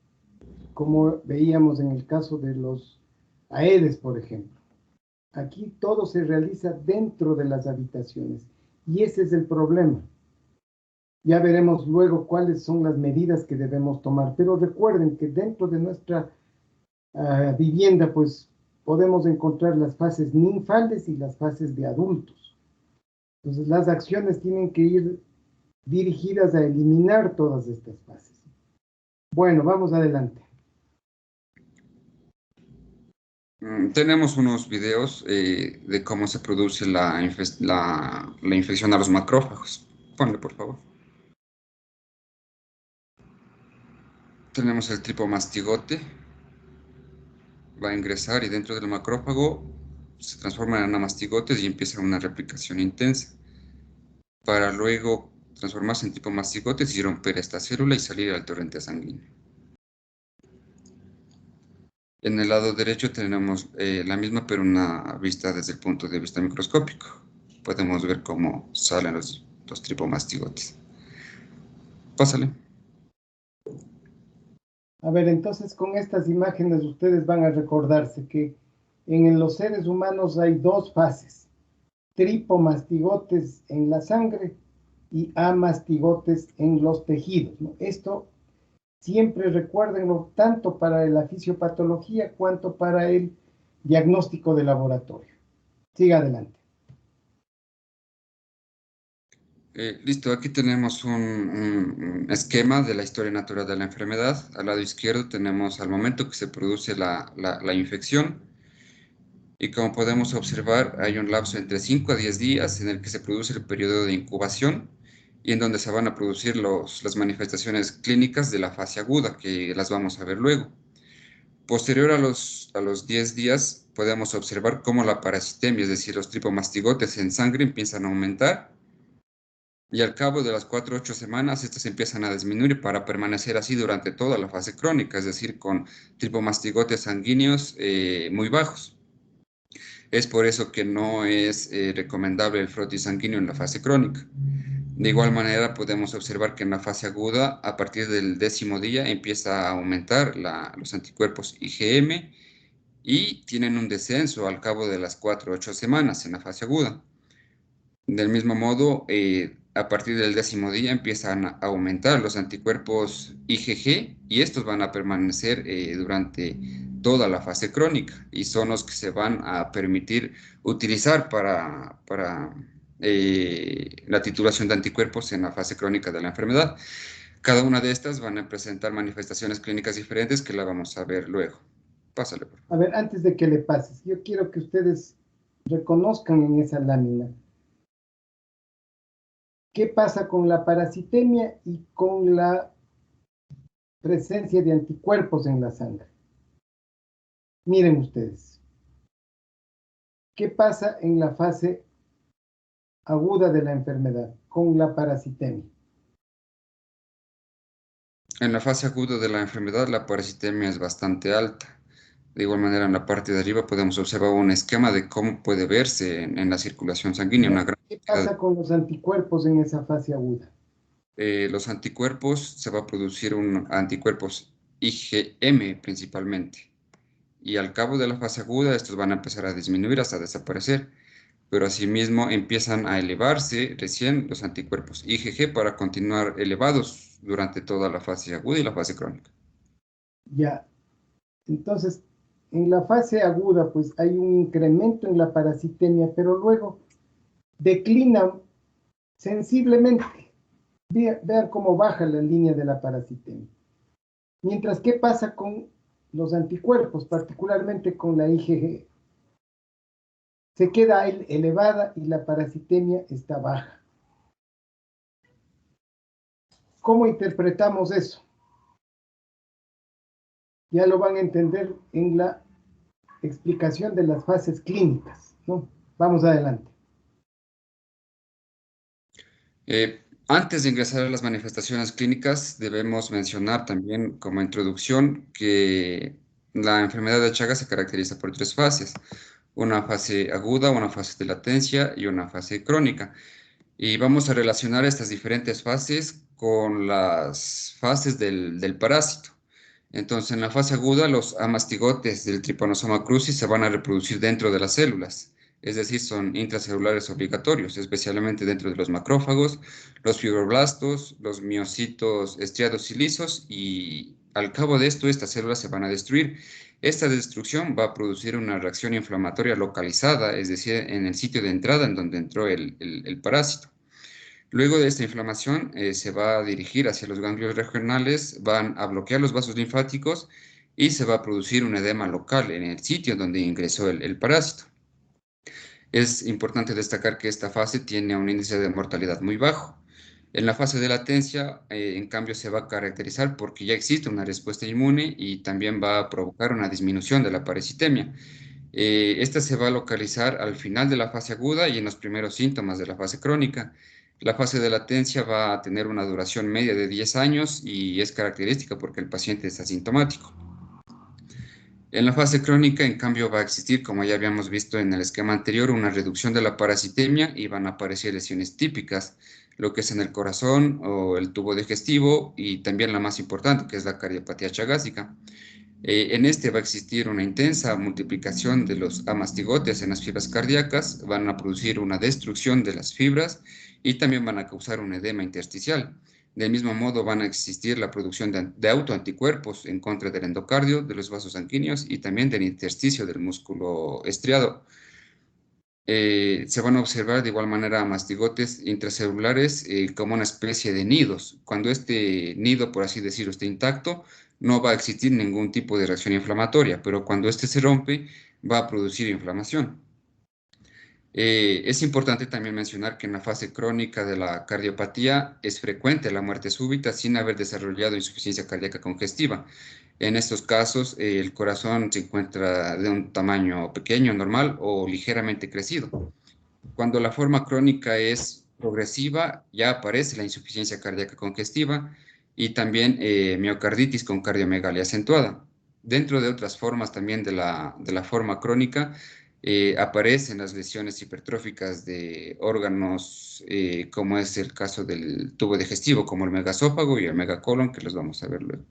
como veíamos en el caso de los aedes, por ejemplo. Aquí todo se realiza dentro de las habitaciones y ese es el problema. Ya veremos luego cuáles son las medidas que debemos tomar, pero recuerden que dentro de nuestra vivienda pues podemos encontrar las fases ninfales y las fases de adultos. Entonces las acciones tienen que ir dirigidas a eliminar todas estas fases. Bueno, vamos adelante. Tenemos unos videos de cómo se produce la infección a los macrófagos. Ponle, por favor. Tenemos el tripomastigote. Va a ingresar y dentro del macrófago se transforma en anamastigotes y empieza una replicación intensa, para luego transformarse en tripomastigotes y romper esta célula y salir al torrente sanguíneo. En el lado derecho tenemos la misma, pero una vista desde el punto de vista microscópico. Podemos ver cómo salen los tripomastigotes. Pásale. A ver, entonces con estas imágenes ustedes van a recordarse que en los seres humanos hay dos fases: tripomastigotes en la sangre y amastigotes en los tejidos, ¿no? Esto siempre recuérdenlo tanto para la fisiopatología cuanto para el diagnóstico de laboratorio. Siga adelante. Listo, aquí tenemos un esquema de la historia natural de la enfermedad. Al lado izquierdo tenemos al momento que se produce la infección. Y como podemos observar, hay un lapso entre 5 a 10 días en el que se produce el periodo de incubación y en donde se van a producir las manifestaciones clínicas de la fase aguda, que las vamos a ver luego. Posterior a los 10 días, podemos observar cómo la parasitemia, es decir, los tripomastigotes en sangre, empiezan a aumentar. Y al cabo de las 4 o 8 semanas, estas empiezan a disminuir para permanecer así durante toda la fase crónica, es decir, con tripomastigotes sanguíneos muy bajos. Es por eso que no es recomendable el frotis sanguíneo en la fase crónica. De igual manera, podemos observar que en la fase aguda, a partir del 10º día, empieza a aumentar los anticuerpos IgM y tienen un descenso al cabo de las 4 o 8 semanas en la fase aguda. Del mismo modo, a partir del 10º día empiezan a aumentar los anticuerpos IgG y estos van a permanecer durante toda la fase crónica y son los que se van a permitir utilizar para la titulación de anticuerpos en la fase crónica de la enfermedad. Cada una de estas van a presentar manifestaciones clínicas diferentes que la vamos a ver luego. Pásale, por favor. A ver, antes de que le pases, yo quiero que ustedes reconozcan en esa lámina qué pasa con la parasitemia y con la presencia de anticuerpos en la sangre. Miren ustedes. ¿Qué pasa en la fase aguda de la enfermedad con la parasitemia? En la fase aguda de la enfermedad, la parasitemia es bastante alta. De igual manera, en la parte de arriba podemos observar un esquema de cómo puede verse en la circulación sanguínea. Una gran ¿Qué pasa con los anticuerpos en esa fase aguda? Los anticuerpos, se va a producir un anticuerpos IgM principalmente. y al cabo de la fase aguda estos van a empezar a disminuir hasta desaparecer, pero asimismo empiezan a elevarse recién los anticuerpos IgG para continuar elevados durante toda la fase aguda y la fase crónica. Ya, entonces, en la fase aguda, pues hay un incremento en la parasitemia, pero luego declina sensiblemente. Vean cómo baja la línea de la parasitemia. Mientras, ¿qué pasa con los anticuerpos, particularmente con la IgG? Se queda elevada y la parasitemia está baja. ¿Cómo interpretamos eso? Ya lo van a entender en la explicación de las fases clínicas, ¿no? Vamos adelante. Antes de ingresar a las manifestaciones clínicas, debemos mencionar también como introducción que la enfermedad de Chagas se caracteriza por 3 fases: una fase aguda, una fase de latencia y una fase crónica. Y vamos a relacionar estas diferentes fases con las fases del parásito. Entonces, en la fase aguda, los amastigotes del Trypanosoma crucis se van a reproducir dentro de las células, es decir, son intracelulares obligatorios, especialmente dentro de los macrófagos, los fibroblastos, los miocitos estriados y lisos, y al cabo de esto, estas células se van a destruir. Esta destrucción va a producir una reacción inflamatoria localizada, es decir, en el sitio de entrada en donde entró el parásito. Luego de esta inflamación se va a dirigir hacia los ganglios regionales, van a bloquear los vasos linfáticos y se va a producir un edema local en el sitio donde ingresó el parásito. Es importante destacar que esta fase tiene un índice de mortalidad muy bajo. En la fase de latencia, en cambio, se va a caracterizar porque ya existe una respuesta inmune y también va a provocar una disminución de la parasitemia. Esta se va a localizar al final de la fase aguda y en los primeros síntomas de la fase crónica. La fase de latencia va a tener una duración media de 10 años y es característica porque el paciente es asintomático. En la fase crónica, en cambio, va a existir, como ya habíamos visto en el esquema anterior, una reducción de la parasitemia y van a aparecer lesiones típicas, lo que es en el corazón o el tubo digestivo y también la más importante, que es la cardiopatía chagásica. En este va a existir una intensa multiplicación de los amastigotes en las fibras cardíacas, van a producir una destrucción de las fibras y también van a causar un edema intersticial. Del mismo modo van a existir la producción de autoanticuerpos en contra del endocardio, de los vasos sanguíneos y también del intersticio del músculo estriado. Se van a observar de igual manera mastigotes intracelulares como una especie de nidos. Cuando este nido, por así decirlo, esté intacto, no va a existir ningún tipo de reacción inflamatoria, pero cuando este se rompe, va a producir inflamación. Es importante también mencionar que en la fase crónica de la cardiopatía es frecuente la muerte súbita sin haber desarrollado insuficiencia cardíaca congestiva. En estos casos, el corazón se encuentra de un tamaño pequeño, normal o ligeramente crecido. Cuando la forma crónica es progresiva, ya aparece la insuficiencia cardíaca congestiva y también miocarditis con cardiomegalia acentuada. Dentro de otras formas también de la forma crónica, aparecen las lesiones hipertróficas de órganos, como es el caso del tubo digestivo, como el megasófago y el megacolon, que los vamos a ver luego.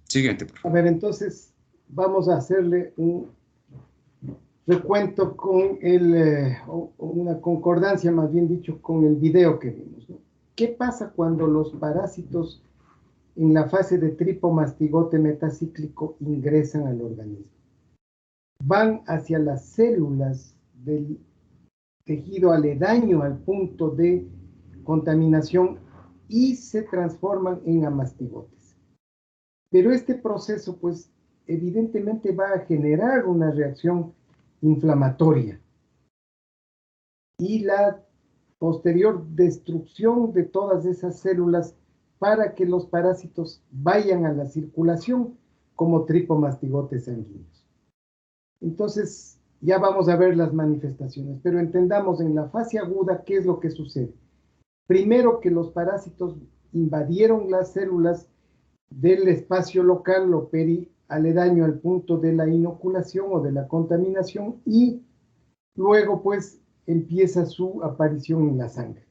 Siguiente, por A favor. ver, entonces vamos a hacerle un recuento con una concordancia, más bien dicho, con el video que vimos, ¿no? ¿Qué pasa cuando los parásitos en la fase de tripomastigote metacíclico ingresan al organismo? Van hacia las células del tejido aledaño al punto de contaminación y se transforman en amastigotes. Pero este proceso, pues, evidentemente va a generar una reacción inflamatoria y la posterior destrucción de todas esas células para que los parásitos vayan a la circulación como tripomastigotes sanguíneos. Entonces, ya vamos a ver las manifestaciones, pero entendamos en la fase aguda qué es lo que sucede. Primero, que los parásitos invadieron las células del espacio local o aledaño al punto de la inoculación o de la contaminación y luego pues empieza su aparición en la sangre.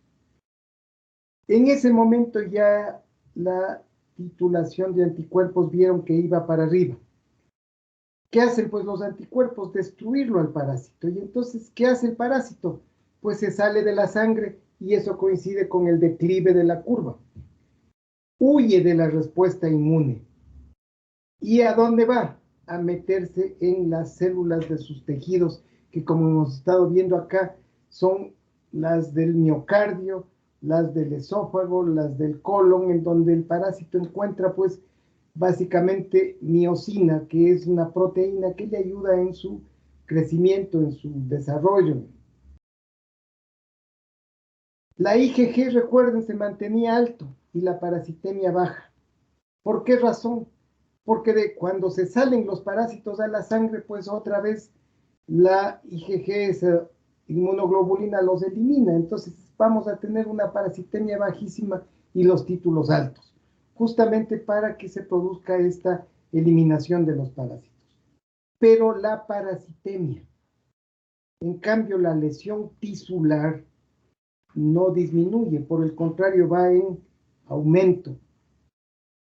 En ese momento ya la titulación de anticuerpos vieron que iba para arriba. ¿Qué hacen pues los anticuerpos? Destruirlo al parásito. Y entonces, ¿qué hace el parásito? Pues se sale de la sangre y eso coincide con el declive de la curva. Huye de la respuesta inmune. ¿Y a dónde va? A meterse en las células de sus tejidos, que como hemos estado viendo acá, son las del miocardio, las del esófago, las del colon, en donde el parásito encuentra pues básicamente miosina, que es una proteína que le ayuda en su crecimiento, en su desarrollo. La IgG, recuerden, se mantenía alto y la parasitemia baja. ¿Por qué razón? Porque cuando se salen los parásitos a la sangre, pues otra vez la IgG, esa inmunoglobulina, los elimina. Entonces vamos a tener una parasitemia bajísima y los títulos altos, justamente para que se produzca esta eliminación de los parásitos. Pero la parasitemia, en cambio la lesión tisular, no disminuye, por el contrario va en aumento.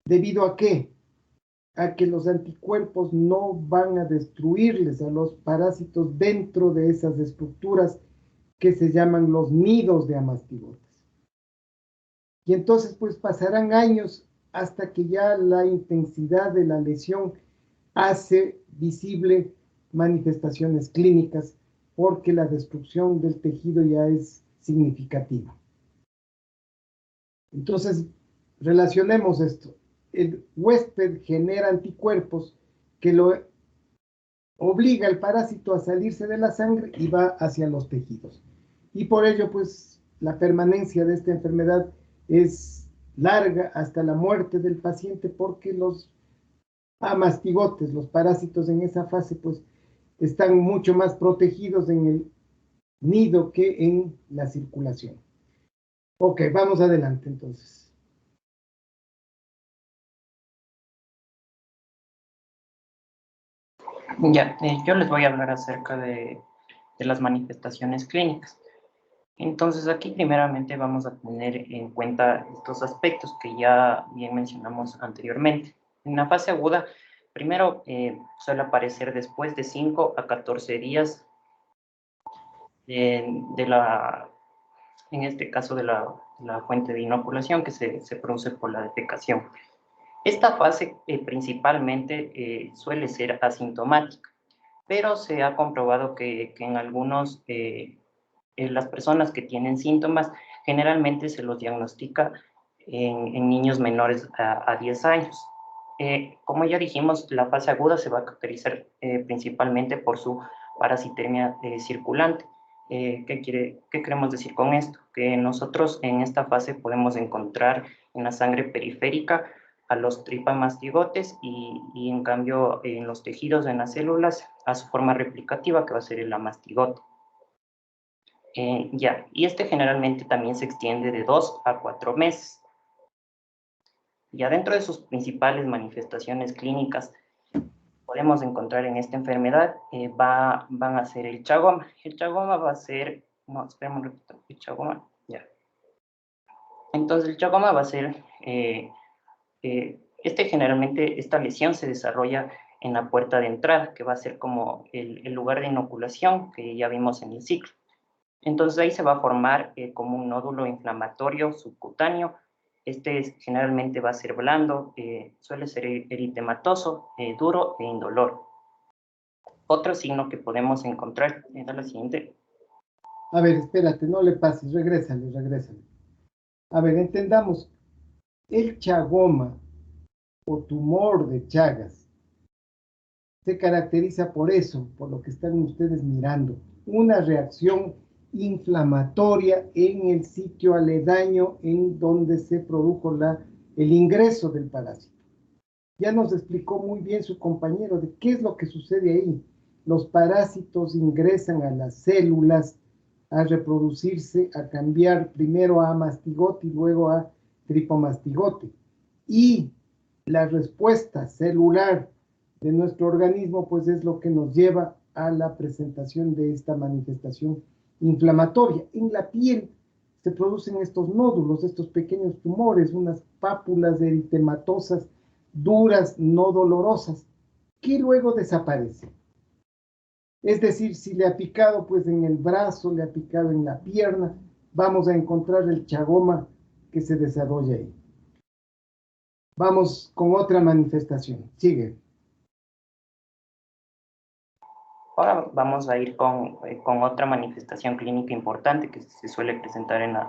¿Debido a qué? A que los anticuerpos no van a destruirles a los parásitos dentro de esas estructuras que se llaman los nidos de amastigotes. Y entonces pues pasarán años hasta que ya la intensidad de la lesión hace visible manifestaciones clínicas porque la destrucción del tejido ya es significativa. Entonces, relacionemos esto. El huésped genera anticuerpos que lo obliga al parásito a salirse de la sangre y va hacia los tejidos. Y por ello, pues, la permanencia de esta enfermedad es larga hasta la muerte del paciente porque los amastigotes, los parásitos en esa fase, pues, están mucho más protegidos en el nido que en la circulación. Ok, vamos adelante entonces. Ya, yo les voy a hablar acerca de las manifestaciones clínicas. Entonces, aquí primeramente vamos a tener en cuenta estos aspectos que ya bien mencionamos anteriormente. En la fase aguda, primero suele aparecer después de 5 a 14 días en este caso de la fuente de inoculación que se produce por la defecación. Esta fase principalmente suele ser asintomática, pero se ha comprobado que en algunos, las personas que tienen síntomas, generalmente se los diagnostica en niños menores a 10 años. Como ya dijimos, la fase aguda se va a caracterizar principalmente por su parasitemia circulante. ¿Qué queremos decir con esto? Que nosotros en esta fase podemos encontrar en la sangre periférica a los tripamastigotes y en cambio en los tejidos, en las células, a su forma replicativa que va a ser el amastigote. Y este generalmente también se extiende de 2 a 4 meses. Ya dentro de sus principales manifestaciones clínicas podemos encontrar en esta enfermedad van a ser el chagoma. El chagoma va a ser, no, esperemos un ratito, el chagoma, ya. Entonces el chagoma va a ser, generalmente esta lesión se desarrolla en la puerta de entrada, que va a ser como el lugar de inoculación que ya vimos en el ciclo. Entonces ahí se va a formar como un nódulo inflamatorio subcutáneo. Generalmente va a ser blando, suele ser eritematoso, duro e indolor. Otro signo que podemos encontrar es la siguiente. A ver, espérate, no le pases, regrésale. A ver, entendamos, el chagoma o tumor de Chagas se caracteriza por eso, por lo que están ustedes mirando, una reacción inflamatoria en el sitio aledaño en donde se produjo el ingreso del parásito. Ya nos explicó muy bien su compañero de qué es lo que sucede ahí. Los parásitos ingresan a las células a reproducirse, a cambiar primero a mastigote y luego a tripomastigote. Y la respuesta celular de nuestro organismo, pues es lo que nos lleva a la presentación de esta manifestación inflamatoria. En la piel se producen estos nódulos, estos pequeños tumores, unas pápulas eritematosas duras, no dolorosas, que luego desaparece. Es decir, si le ha picado pues en el brazo, le ha picado en la pierna, vamos a encontrar el chagoma que se desarrolla ahí. Vamos con otra manifestación. Sigue. Ahora vamos a ir con otra manifestación clínica importante que se suele presentar en la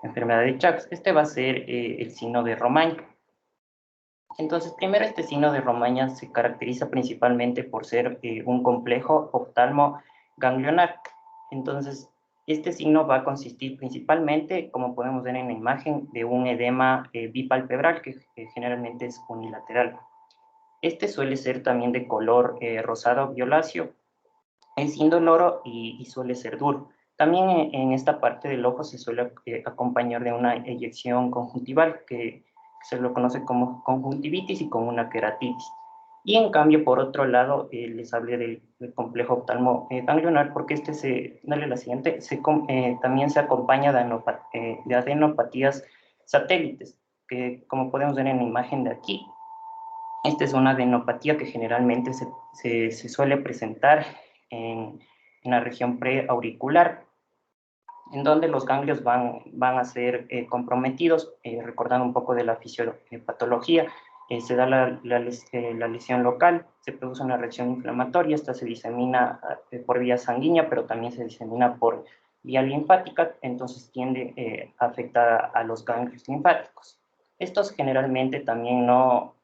enfermedad de Chagas. Este va a ser el signo de Romaña. Entonces, primero, este signo de Romaña se caracteriza principalmente por ser un complejo oftalmo-ganglionar. Entonces, este signo va a consistir principalmente, como podemos ver en la imagen, de un edema bipalpebral que generalmente es unilateral. Este suele ser también de color rosado violáceo, es indoloro y suele ser duro. También en esta parte del ojo se suele acompañar de una eyección conjuntival que se lo conoce como conjuntivitis y con una queratitis. Y en cambio, por otro lado, les hablé del complejo oftalmo-ganglionar porque dale la siguiente, también se acompaña de adenopatías satélites, que como podemos ver en la imagen de aquí, esta es una adenopatía que generalmente se suele presentar en la región preauricular, en donde los ganglios van a ser comprometidos, recordando un poco de la fisiopatología. Se da la lesión local, se produce una reacción inflamatoria, esta se disemina por vía sanguínea, pero también se disemina por vía linfática, entonces tiende a afectar a los ganglios linfáticos. Estos generalmente también no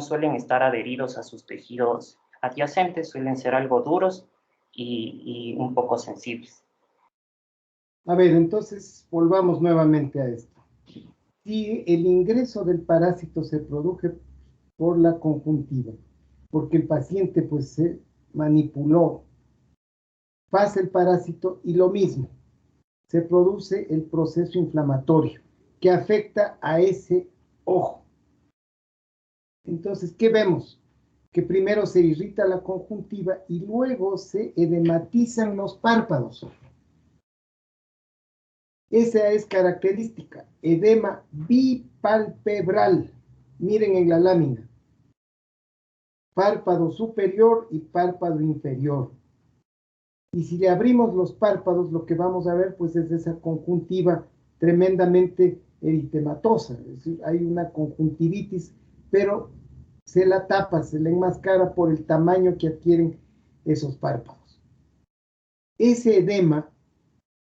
suelen estar adheridos a sus tejidos adyacentes, suelen ser algo duros y un poco sensibles. A ver, entonces volvamos nuevamente a esto. Si el ingreso del parásito se produce por la conjuntiva, porque el paciente pues se manipuló, pasa el parásito y lo mismo, se produce el proceso inflamatorio que afecta a ese ojo. Entonces, ¿qué vemos? Que primero se irrita la conjuntiva y luego se edematizan los párpados. Esa es característica, edema bipalpebral. Miren en la lámina. Párpado superior y párpado inferior. Y si le abrimos los párpados, lo que vamos a ver pues es esa conjuntiva tremendamente eritematosa. Es decir, hay una conjuntivitis, pero se la tapa, se la enmascara por el tamaño que adquieren esos párpados. Ese edema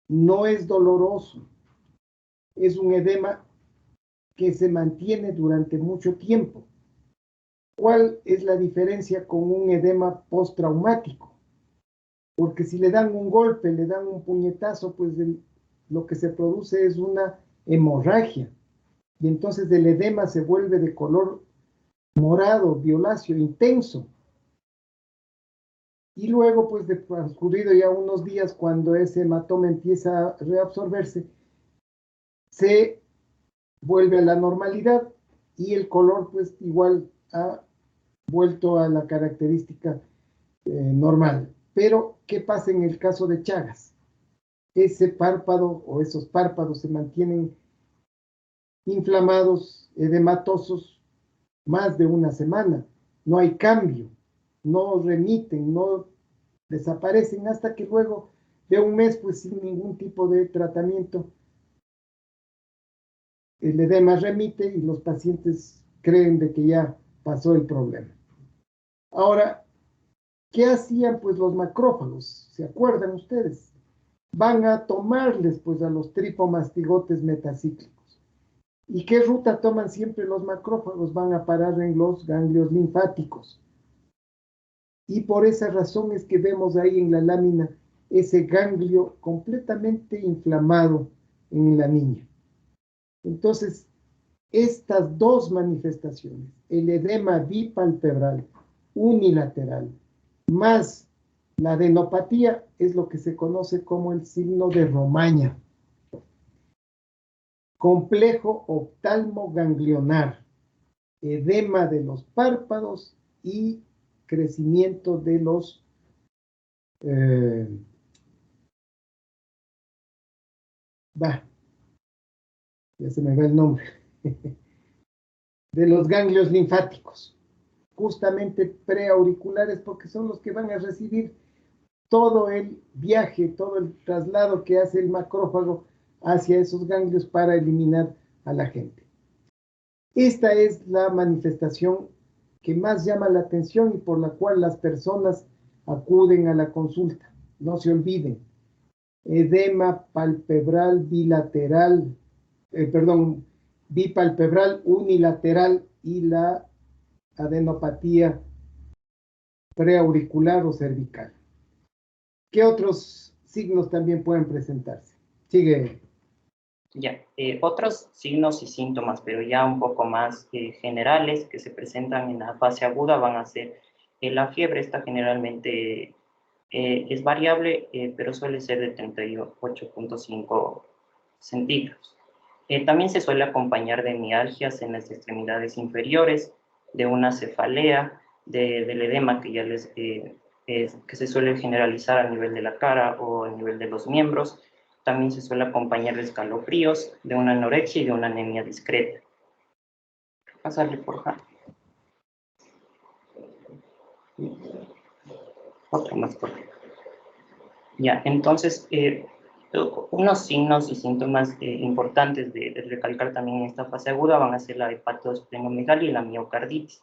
no es doloroso, es un edema que se mantiene durante mucho tiempo. ¿Cuál es la diferencia con un edema postraumático? Porque si le dan un golpe, le dan un puñetazo, pues lo que se produce es una hemorragia. Y entonces el edema se vuelve de color morado, violáceo, intenso. Y luego, pues, de transcurrido ya unos días, cuando ese hematoma empieza a reabsorberse, se vuelve a la normalidad y el color, pues, igual ha vuelto a la característica normal. Pero, ¿qué pasa en el caso de Chagas? Ese párpado o esos párpados se mantienen inflamados, edematosos, más de una semana. No hay cambio, no remiten, no desaparecen hasta que luego de un mes, pues sin ningún tipo de tratamiento, el edema remite y los pacientes creen de que ya pasó el problema. Ahora, ¿qué hacían pues los macrófagos? ¿Se acuerdan ustedes? Van a tomarles pues a los tripomastigotes metacíclicos. ¿Y qué ruta toman siempre los macrófagos? Van a parar en los ganglios linfáticos. Y por esa razón es que vemos ahí en la lámina ese ganglio completamente inflamado en la niña. Entonces, estas dos manifestaciones, el edema bipalpebral unilateral más la adenopatía, es lo que se conoce como el signo de Romaña. Complejo oftalmoganglionar, edema de los párpados y crecimiento de los ya se me va el nombre, de los ganglios linfáticos. justamente preauriculares, porque son los que van a recibir todo el viaje, todo el traslado que hace el macrófago hacia esos ganglios para eliminar a la gente. Esta es la manifestación que más llama la atención y por la cual las personas acuden a la consulta. No se olviden, edema palpebral bilateral, bipalpebral unilateral y la adenopatía preauricular o cervical. ¿Qué otros signos también pueden presentarse? Sigue. Ya, otros signos y síntomas, pero ya un poco más generales que se presentan en la fase aguda van a ser la fiebre. Esta generalmente es variable, pero suele ser de 38.5 centígrados. También se suele acompañar de mialgias en las extremidades inferiores, de una cefalea, del edema que ya que se suele generalizar a nivel de la cara o a nivel de los miembros. También se suele acompañar de escalofríos, de una anorexia y de una anemia discreta. Pasarle, por favor. Otro más, por favor. Ya, entonces, unos signos y síntomas importantes de recalcar también en esta fase aguda van a ser la hepatosplenomegalia y la miocarditis.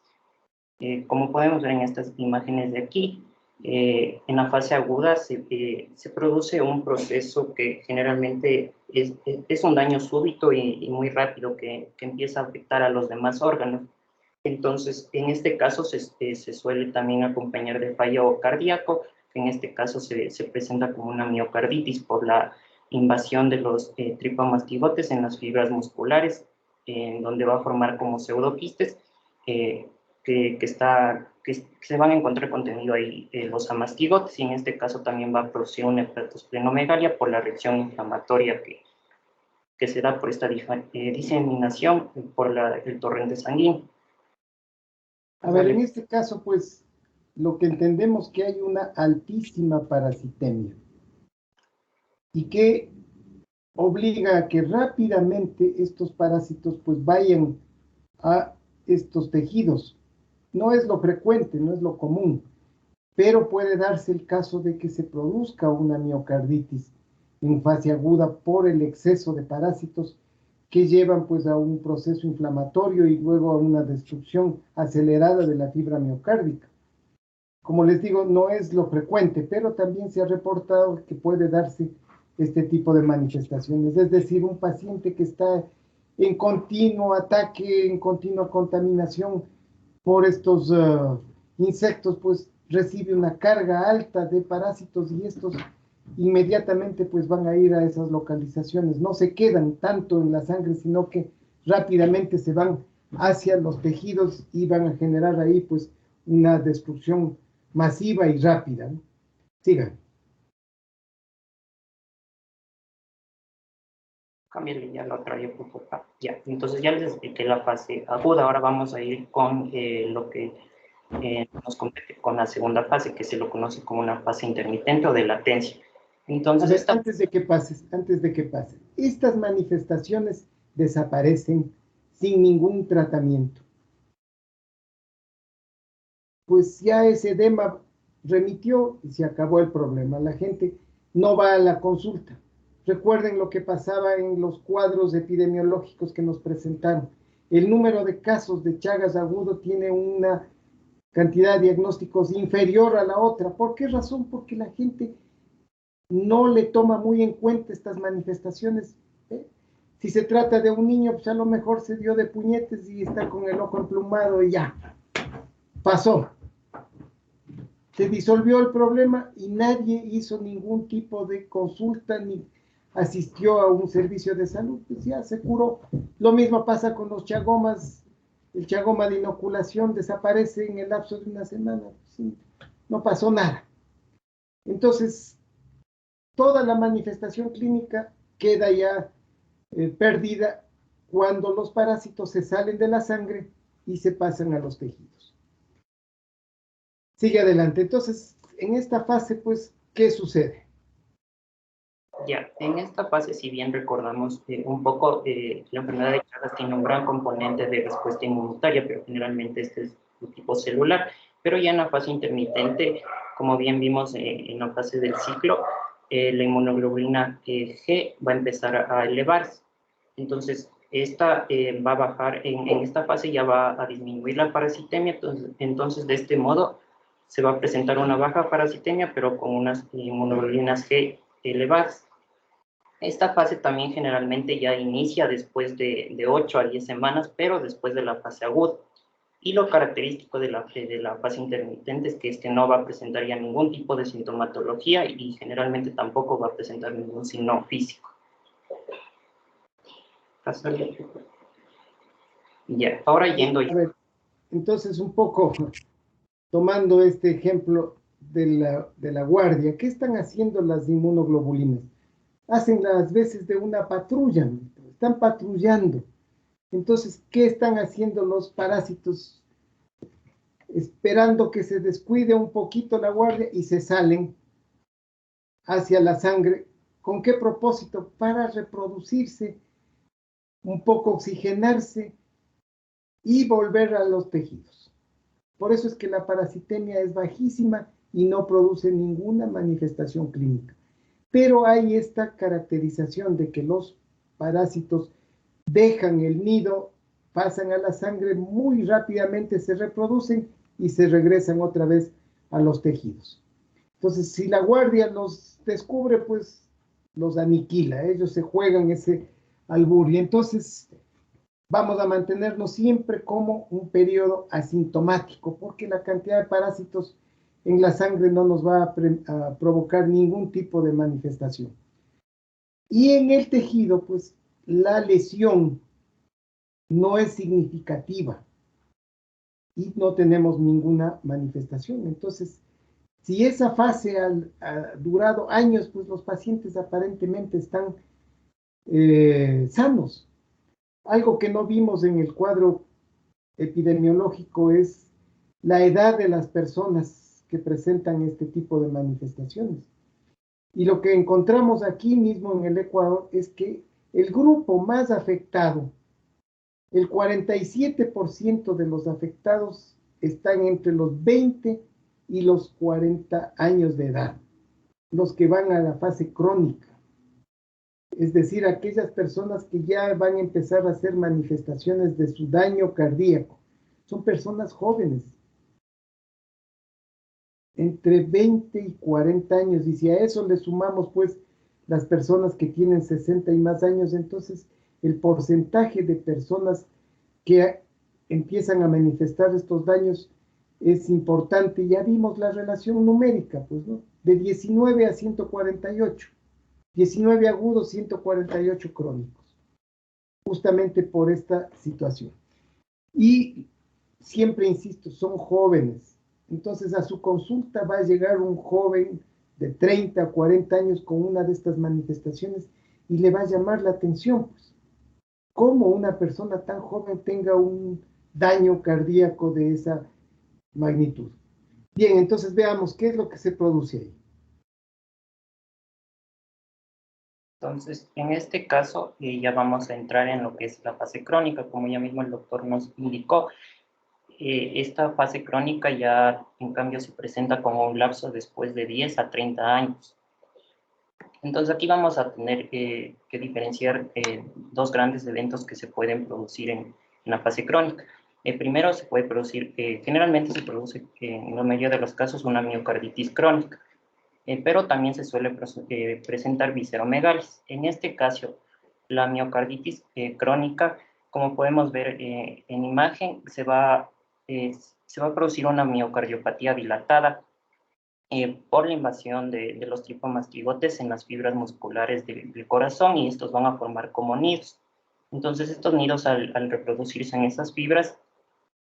Como podemos ver en estas imágenes de aquí, en la fase aguda se produce un proceso que generalmente es un daño súbito y muy rápido que empieza a afectar a los demás órganos. Entonces, en este caso se suele también acompañar de fallo cardíaco, que en este caso se presenta como una miocarditis por la invasión de los tripomastigotes en las fibras musculares, en donde va a formar como pseudoquistes, que se van a encontrar contenido ahí los amastigotes, y en este caso también va a producir una hepatosplenomegalia por la reacción inflamatoria que se da por esta diseminación por el torrente sanguíneo. A ver, en este caso, pues, lo que entendemos que hay una altísima parasitemia y que obliga a que rápidamente estos parásitos pues vayan a estos tejidos. No es lo frecuente, no es lo común, pero puede darse el caso de que se produzca una miocarditis en fase aguda por el exceso de parásitos que llevan pues a un proceso inflamatorio y luego a una destrucción acelerada de la fibra miocárdica. Como les digo, no es lo frecuente, pero también se ha reportado que puede darse este tipo de manifestaciones, es decir, un paciente que está en continuo ataque, en continua contaminación por estos insectos, pues recibe una carga alta de parásitos y estos inmediatamente pues van a ir a esas localizaciones, no se quedan tanto en la sangre, sino que rápidamente se van hacia los tejidos y van a generar ahí pues una destrucción masiva y rápida, ¿no? Sigan. Cambiarle ya la otra diapositiva. Ya, entonces ya les expliqué la fase aguda. Ahora vamos a ir con lo que nos compete con la segunda fase, que se lo conoce como una fase intermitente o de latencia. Entonces, ver, antes de que pases, estas manifestaciones desaparecen sin ningún tratamiento. Pues ya ese edema remitió y se acabó el problema. La gente no va a la consulta. Recuerden lo que pasaba en los cuadros epidemiológicos que nos presentaron. El número de casos de Chagas agudo tiene una cantidad de diagnósticos inferior a la otra. ¿Por qué razón? Porque la gente no le toma muy en cuenta estas manifestaciones. Si se trata de un niño, pues a lo mejor se dio de puñetes y está con el ojo emplumado y ya, pasó. Se disolvió el problema y nadie hizo ningún tipo de consulta ni asistió a un servicio de salud, pues ya se curó. Lo mismo pasa con los chagomas. El chagoma de inoculación desaparece en el lapso de una semana. Pues, no pasó nada. Entonces, toda la manifestación clínica queda ya perdida cuando los parásitos se salen de la sangre y se pasan a los tejidos. Sigue adelante. Entonces, en esta fase, pues, ¿qué sucede? Ya, en esta fase, si bien recordamos un poco, la enfermedad de Chagas tiene un gran componente de respuesta inmunitaria, pero generalmente este es tipo celular, pero ya en la fase intermitente, como bien vimos en la fase del ciclo, la inmunoglobulina G va a empezar a elevarse. Entonces, esta va a bajar, en esta fase ya va a disminuir la parasitemia, entonces de este modo se va a presentar una baja parasitemia, pero con unas inmunoglobulinas G elevadas. Esta fase también generalmente ya inicia después de 8 a 10 semanas, pero después de la fase aguda. Y lo característico de la fase intermitente es que no va a presentar ya ningún tipo de sintomatología y generalmente tampoco va a presentar ningún signo físico. Ya, ahora yendo... A ver, entonces un poco tomando este ejemplo de la guardia, ¿qué están haciendo las inmunoglobulinas? Hacen las veces de una patrulla, están patrullando. Entonces, ¿qué están haciendo los parásitos? Esperando que se descuide un poquito la guardia y se salen hacia la sangre. ¿Con qué propósito? Para reproducirse, un poco oxigenarse y volver a los tejidos. Por eso es que la parasitemia es bajísima y no produce ninguna manifestación clínica. Pero hay esta caracterización de que los parásitos dejan el nido, pasan a la sangre, muy rápidamente se reproducen y se regresan otra vez a los tejidos. Entonces, si la guardia los descubre, pues los aniquila, ellos se juegan ese albur. Y entonces vamos a mantenernos siempre como un periodo asintomático, porque la cantidad de parásitos en la sangre no nos va a provocar ningún tipo de manifestación. Y en el tejido, pues la lesión no es significativa y no tenemos ninguna manifestación. Entonces, si esa fase ha durado años, pues los pacientes aparentemente están sanos. Algo que no vimos en el cuadro epidemiológico es la edad de las personas que presentan este tipo de manifestaciones. Y lo que encontramos aquí mismo en el Ecuador es que el grupo más afectado, el 47% de los afectados están entre los 20 y los 40 años de edad, los que van a la fase crónica. Es decir, aquellas personas que ya van a empezar a hacer manifestaciones de su daño cardíaco. Son personas jóvenes, entre 20 y 40 años. Y si a eso le sumamos, pues, las personas que tienen 60 y más años, entonces el porcentaje de personas que empiezan a manifestar estos daños es importante. Ya vimos la relación numérica, pues, ¿no? De 19 a 148. 19 agudos, 148 crónicos, justamente por esta situación. Y siempre insisto, son jóvenes. Entonces a su consulta va a llegar un joven de 30 a 40 años con una de estas manifestaciones y le va a llamar la atención, pues, cómo una persona tan joven tenga un daño cardíaco de esa magnitud. Bien, entonces veamos qué es lo que se produce ahí. Entonces, en este caso, ya vamos a entrar en lo que es la fase crónica, como ya mismo el doctor nos indicó. Esta fase crónica ya, en cambio, se presenta como un lapso después de 10 a 30 años. Entonces, aquí vamos a tener que diferenciar dos grandes eventos que se pueden producir en la fase crónica. Primero, se puede producir, generalmente se produce en la mayoría de los casos una miocarditis crónica. Pero también se suele presentar visceromegalias. En este caso, la miocarditis crónica, como podemos ver en imagen, se va a producir una miocardiopatía dilatada por la invasión de los tripomastigotes en las fibras musculares del corazón, y estos van a formar como nidos. Entonces, estos nidos, al reproducirse en esas fibras,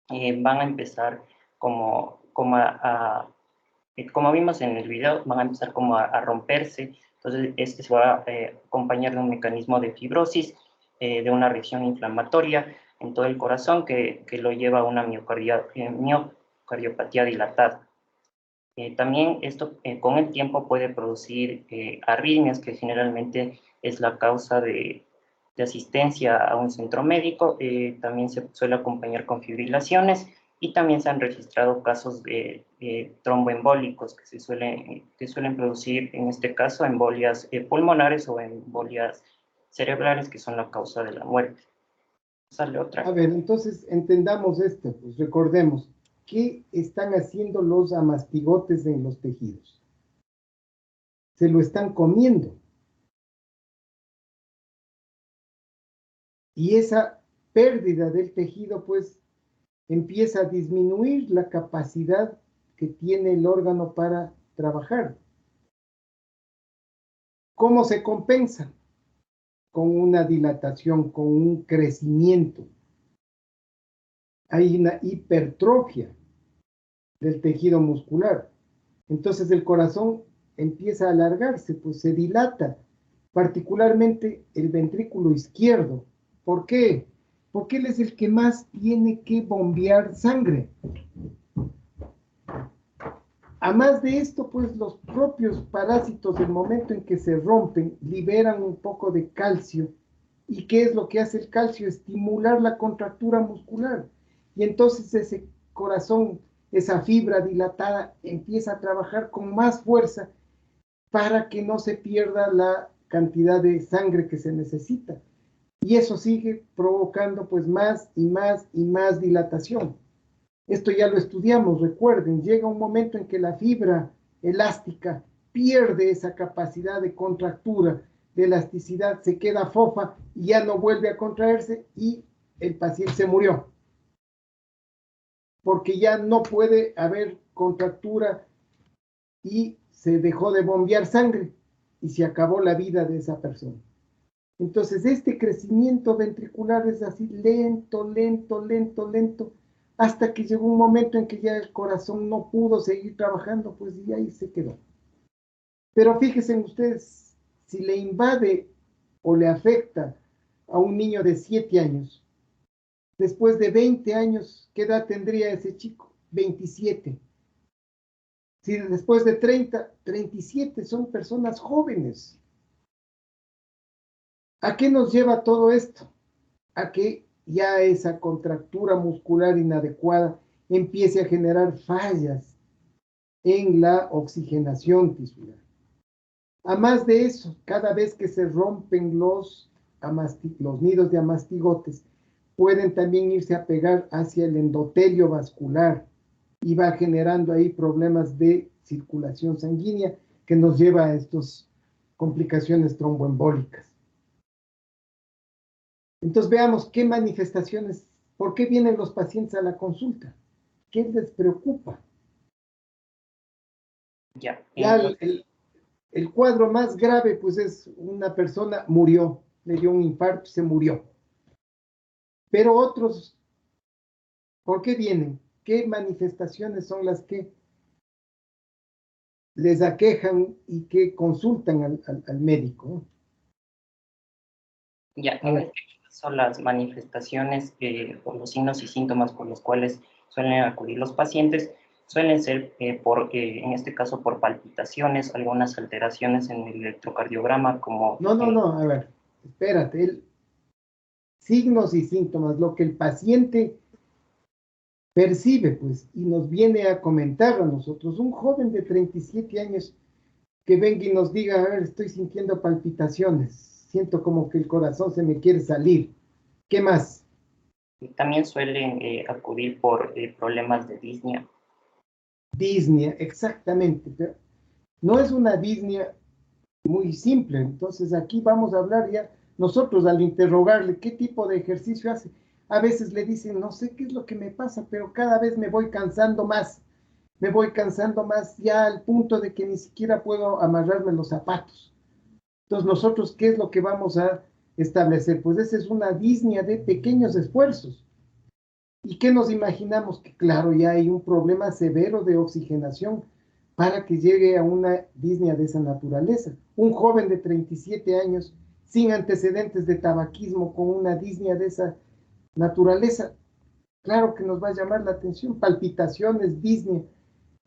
van a empezar como vimos en el video, van a empezar como a romperse. Entonces, este se va a acompañar de un mecanismo de fibrosis, de una reacción inflamatoria en todo el corazón que lo lleva a una miocardiopatía dilatada. También esto con el tiempo puede producir arritmias, que generalmente es la causa de asistencia a un centro médico. También se suele acompañar con fibrilaciones Y también se han registrado casos de tromboembólicos que suelen producir, en este caso, embolias pulmonares o embolias cerebrales, que son la causa de la muerte. Sale otra. A ver, entonces entendamos esto, pues recordemos, ¿qué están haciendo los amastigotes en los tejidos? Se lo están comiendo. Y esa pérdida del tejido, pues, empieza a disminuir la capacidad que tiene el órgano para trabajar. ¿Cómo se compensa? Con una dilatación, con un crecimiento. Hay una hipertrofia del tejido muscular. Entonces el corazón empieza a alargarse, pues se dilata, particularmente el ventrículo izquierdo. ¿Por qué? Porque él es el que más tiene que bombear sangre. A más de esto, pues los propios parásitos, del momento en que se rompen, liberan un poco de calcio. ¿Y qué es lo que hace el calcio? Estimular la contractura muscular. Y entonces ese corazón, esa fibra dilatada, empieza a trabajar con más fuerza para que no se pierda la cantidad de sangre que se necesita. Y eso sigue provocando pues más y más y más dilatación. Esto ya lo estudiamos, recuerden, llega un momento en que la fibra elástica pierde esa capacidad de contractura, de elasticidad, se queda fofa y ya no vuelve a contraerse y el paciente se murió. Porque ya no puede haber contractura y se dejó de bombear sangre y se acabó la vida de esa persona. Entonces, este crecimiento ventricular es así lento, lento, lento, lento, hasta que llegó un momento en que ya el corazón no pudo seguir trabajando, pues y ahí se quedó. Pero fíjense ustedes, si le invade o le afecta a un niño de 7 años, después de 20 años, ¿qué edad tendría ese chico? 27. Si después de 30, 37 son personas jóvenes. ¿A qué nos lleva todo esto? A que ya esa contractura muscular inadecuada empiece a generar fallas en la oxigenación tisular. A más de eso, cada vez que se rompen los nidos de amastigotes, pueden también irse a pegar hacia el endotelio vascular y va generando ahí problemas de circulación sanguínea que nos lleva a estas complicaciones tromboembólicas. Entonces veamos qué manifestaciones, por qué vienen los pacientes a la consulta, qué les preocupa. Ya, Ya el cuadro más grave, pues es una persona murió, le dio un infarto, se murió. Pero otros, ¿por qué vienen? ¿Qué manifestaciones son las que les aquejan y que consultan al médico? ya, en este caso las manifestaciones o los signos y síntomas por los cuales suelen acudir los pacientes suelen ser, en este caso, por palpitaciones, algunas alteraciones en el electrocardiograma, como... No, a ver, espérate, signos y síntomas, lo que el paciente percibe, pues, y nos viene a comentar a nosotros, un joven de 37 años que venga y nos diga, a ver, estoy sintiendo palpitaciones, siento como que el corazón se me quiere salir. ¿Qué más? También suelen acudir por problemas de disnea. Disnea, exactamente, pero no es una disnea muy simple, entonces aquí vamos a hablar ya, nosotros al interrogarle qué tipo de ejercicio hace, a veces le dicen, no sé qué es lo que me pasa, pero cada vez me voy cansando más ya al punto de que ni siquiera puedo amarrarme los zapatos. Entonces, nosotros, ¿qué es lo que vamos a establecer? Pues esa es una disnea de pequeños esfuerzos. ¿Y qué nos imaginamos? Que claro, ya hay un problema severo de oxigenación para que llegue a una disnea de esa naturaleza. Un joven de 37 años, sin antecedentes de tabaquismo, con una disnea de esa naturaleza, claro que nos va a llamar la atención. Palpitaciones, disnea.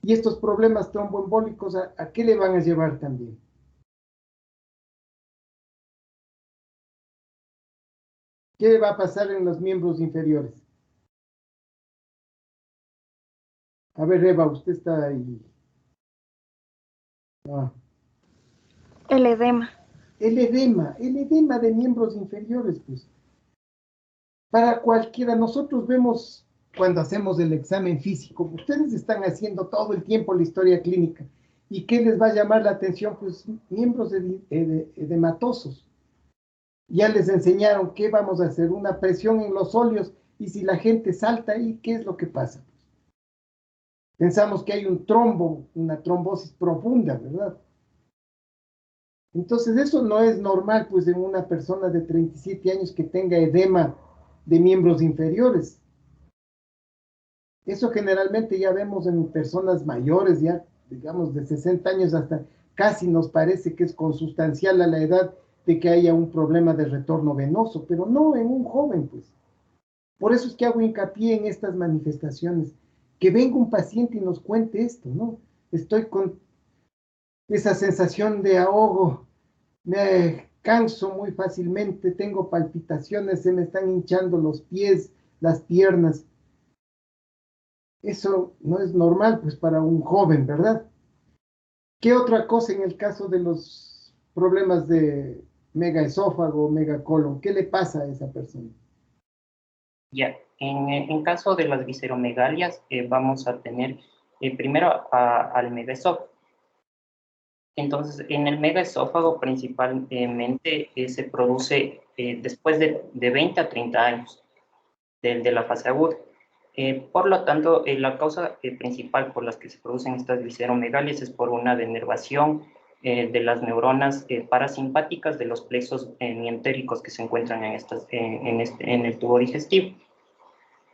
Y estos problemas tromboembólicos, ¿a qué le van a llevar también? ¿Qué va a pasar en los miembros inferiores? A ver, Eva, usted está ahí. Ah. El edema. El edema de miembros inferiores, pues. Para cualquiera, nosotros vemos cuando hacemos el examen físico, ustedes están haciendo todo el tiempo la historia clínica. ¿Y qué les va a llamar la atención? Pues miembros edematosos. Ya les enseñaron qué vamos a hacer, una presión en los óleos, y si la gente salta ahí, ¿qué es lo que pasa? Pensamos que hay un trombo, una trombosis profunda, ¿verdad? Entonces eso no es normal, pues, en una persona de 37 años que tenga edema de miembros inferiores. Eso generalmente ya vemos en personas mayores, ya digamos de 60 años hasta casi nos parece que es consustancial a la edad de que haya un problema de retorno venoso, pero no en un joven, pues. Por eso es que hago hincapié en estas manifestaciones, que venga un paciente y nos cuente esto, ¿no? Estoy con esa sensación de ahogo, me canso muy fácilmente, tengo palpitaciones, se me están hinchando los pies, las piernas. Eso no es normal, pues, para un joven, ¿verdad? ¿Qué otra cosa en el caso de los problemas de megaesófago o megacolon? ¿Qué le pasa a esa persona? Ya, en caso de las visceromegalias, vamos a tener primero al megaesófago. Entonces, en el megaesófago principalmente se produce después de 20 a 30 años de la fase aguda. Por lo tanto, la causa principal por las que se producen estas visceromegalias es por una denervación de las neuronas parasimpáticas de los plexos mientéricos que se encuentran en el tubo digestivo.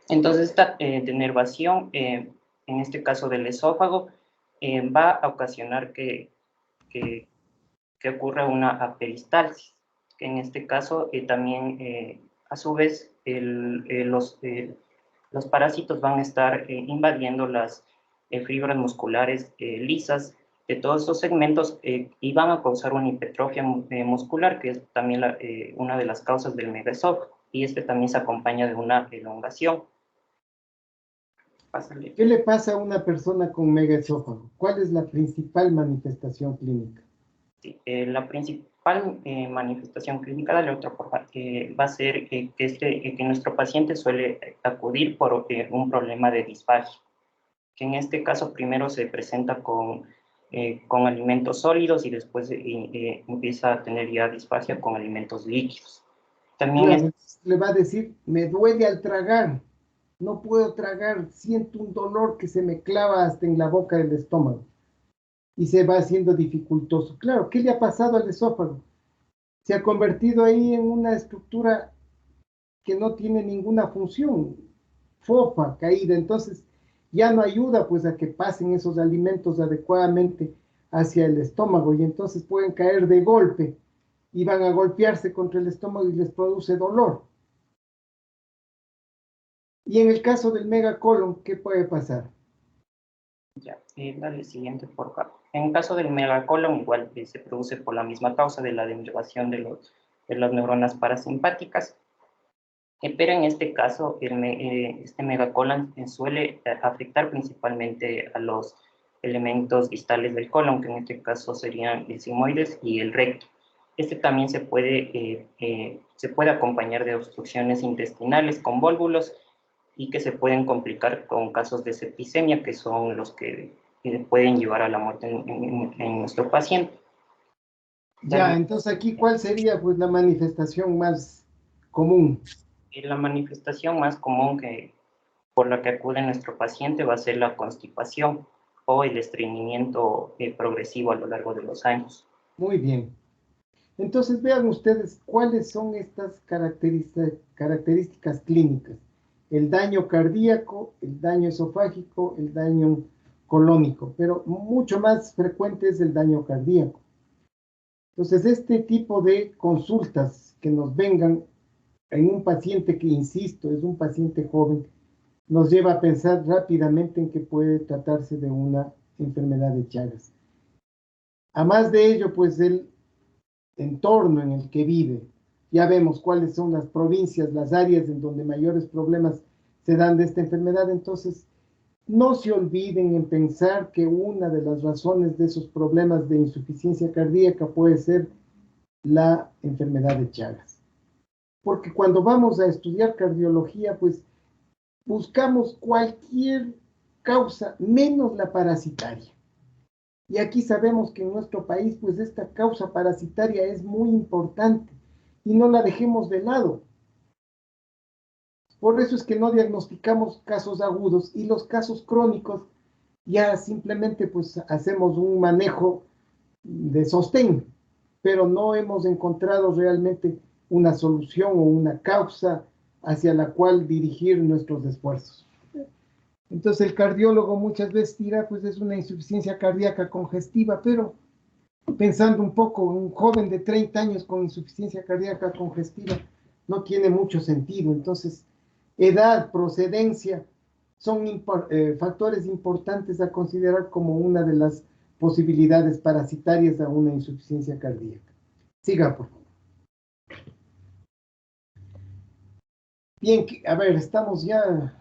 Entonces, esta denervación, en este caso del esófago, va a ocasionar que ocurra una aperistalsis, que en este caso también, a su vez, los parásitos van a estar invadiendo las fibras musculares lisas de todos esos segmentos y van a causar una hipertrofia muscular, que es también una de las causas del megaesófago, y este también se acompaña de una elongación. Pásale. ¿Qué le pasa a una persona con megaesófago? ¿Cuál es la principal manifestación clínica? Sí, la principal manifestación clínica, dale otra por favor, va a ser que nuestro paciente suele acudir por un problema de disfagia, que en este caso primero se presenta con alimentos sólidos y después empieza a tener ya disfagia con alimentos líquidos. También Claro, le va a decir, me duele al tragar, no puedo tragar, siento un dolor que se me clava hasta en la boca del estómago y se va haciendo dificultoso. Claro, ¿qué le ha pasado al esófago? Se ha convertido ahí en una estructura que no tiene ninguna función, fofa, caída, entonces ya no ayuda pues a que pasen esos alimentos adecuadamente hacia el estómago y entonces pueden caer de golpe y van a golpearse contra el estómago y les produce dolor. Y en el caso del megacolon, ¿qué puede pasar? ya, dale siguiente por favor. En caso del megacolon, igual se produce por la misma causa de la denervación de las neuronas parasimpáticas. Pero en este caso, este megacolon suele afectar principalmente a los elementos distales del colon, que en este caso serían el sigmoides y el recto. Este también se puede acompañar de obstrucciones intestinales con vólvulos y que se pueden complicar con casos de septicemia, que son los que pueden llevar a la muerte en nuestro paciente. Ya, entonces aquí, ¿cuál sería pues la manifestación más común? La manifestación más común por la que acude nuestro paciente va a ser la constipación o el estreñimiento progresivo a lo largo de los años. Muy bien. Entonces vean ustedes cuáles son estas características clínicas. El daño cardíaco, el daño esofágico, el daño colónico, pero mucho más frecuente es el daño cardíaco. Entonces, este tipo de consultas que nos vengan en un paciente que, insisto, es un paciente joven, nos lleva a pensar rápidamente en que puede tratarse de una enfermedad de Chagas. A más de ello, pues el entorno en el que vive, ya vemos cuáles son las provincias, las áreas en donde mayores problemas se dan de esta enfermedad, entonces No se olviden en pensar que una de las razones de esos problemas de insuficiencia cardíaca puede ser la enfermedad de Chagas. Porque cuando vamos a estudiar cardiología, pues buscamos cualquier causa menos la parasitaria. Y aquí sabemos que en nuestro país, pues esta causa parasitaria es muy importante y no la dejemos de lado. Por eso es que no diagnosticamos casos agudos y los casos crónicos ya simplemente pues hacemos un manejo de sostén, pero no hemos encontrado realmente una solución o una causa hacia la cual dirigir nuestros esfuerzos. Entonces el cardiólogo muchas veces dirá, pues es una insuficiencia cardíaca congestiva, pero pensando un poco, un joven de 30 años con insuficiencia cardíaca congestiva no tiene mucho sentido. Entonces, edad, procedencia, son factores importantes a considerar como una de las posibilidades parasitarias a una insuficiencia cardíaca. Siga, por favor. Bien, a ver, estamos ya,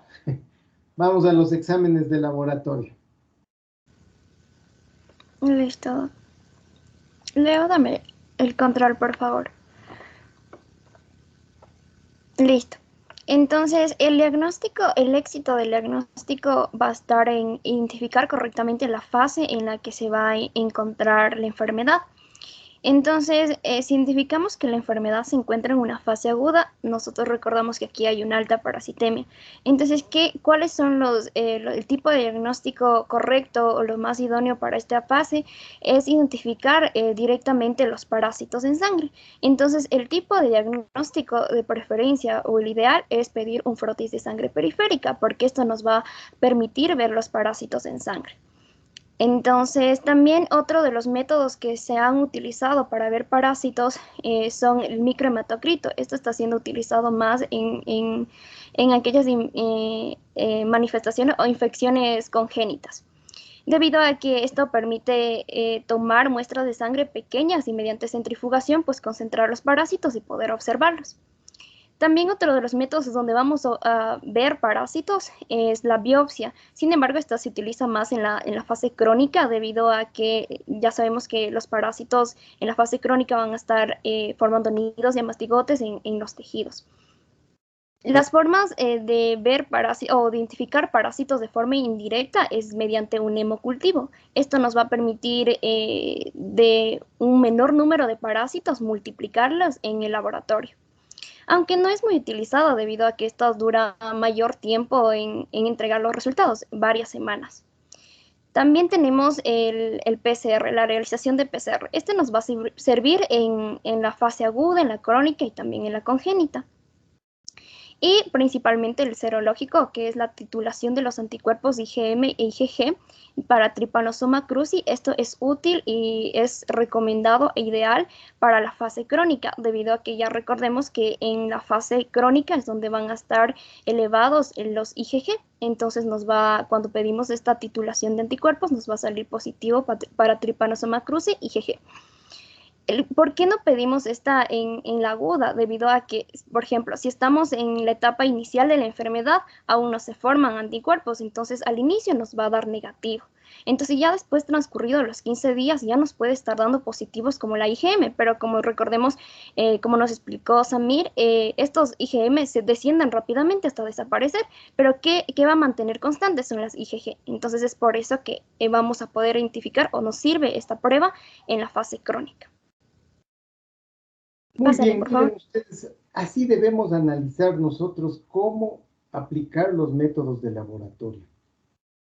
vamos a los exámenes de laboratorio. Listo. Leo, dame el control, por favor. Listo. Entonces, el éxito del diagnóstico va a estar en identificar correctamente la fase en la que se va a encontrar la enfermedad. Entonces, si identificamos que la enfermedad se encuentra en una fase aguda, nosotros recordamos que aquí hay una alta parasitemia. Entonces, ¿cuáles son el tipo de diagnóstico correcto o lo más idóneo para esta fase? Es identificar directamente los parásitos en sangre. Entonces, el tipo de diagnóstico de preferencia o el ideal es pedir un frotis de sangre periférica, porque esto nos va a permitir ver los parásitos en sangre. Entonces, también otro de los métodos que se han utilizado para ver parásitos son el microhematocrito. Esto está siendo utilizado más en aquellas manifestaciones o infecciones congénitas, debido a que esto permite tomar muestras de sangre pequeñas y mediante centrifugación, pues concentrar los parásitos y poder observarlos. También otro de los métodos donde vamos a ver parásitos es la biopsia. Sin embargo, esta se utiliza más en la fase crónica, debido a que ya sabemos que los parásitos en la fase crónica van a estar formando nidos y mastigotes en los tejidos. Las formas de ver o de identificar parásitos de forma indirecta es mediante un hemocultivo. Esto nos va a permitir de un menor número de parásitos multiplicarlos en el laboratorio, aunque no es muy utilizado debido a que esto dura mayor tiempo en entregar los resultados, varias semanas. También tenemos el PCR, la realización de PCR. Este nos va a servir en la fase aguda, en la crónica y también en la congénita. Y principalmente el serológico, que es la titulación de los anticuerpos IgM e IgG para Trypanosoma cruzi. Esto es útil y es recomendado e ideal para la fase crónica, debido a que ya recordemos que en la fase crónica es donde van a estar elevados los IgG. Entonces cuando pedimos esta titulación de anticuerpos, nos va a salir positivo para Trypanosoma cruzi IgG. ¿Por qué no pedimos esta en la aguda? Debido a que, por ejemplo, si estamos en la etapa inicial de la enfermedad, aún no se forman anticuerpos, entonces al inicio nos va a dar negativo. Entonces ya después, transcurridos los 15 días, ya nos puede estar dando positivos como la IgM, pero como recordemos, como nos explicó Samir, estos IgM se descienden rápidamente hasta desaparecer, pero ¿qué va a mantener constantes? Son las IgG. Entonces es por eso que vamos a poder identificar o nos sirve esta prueba en la fase crónica. Muy bien, miren ustedes, así debemos analizar nosotros cómo aplicar los métodos de laboratorio.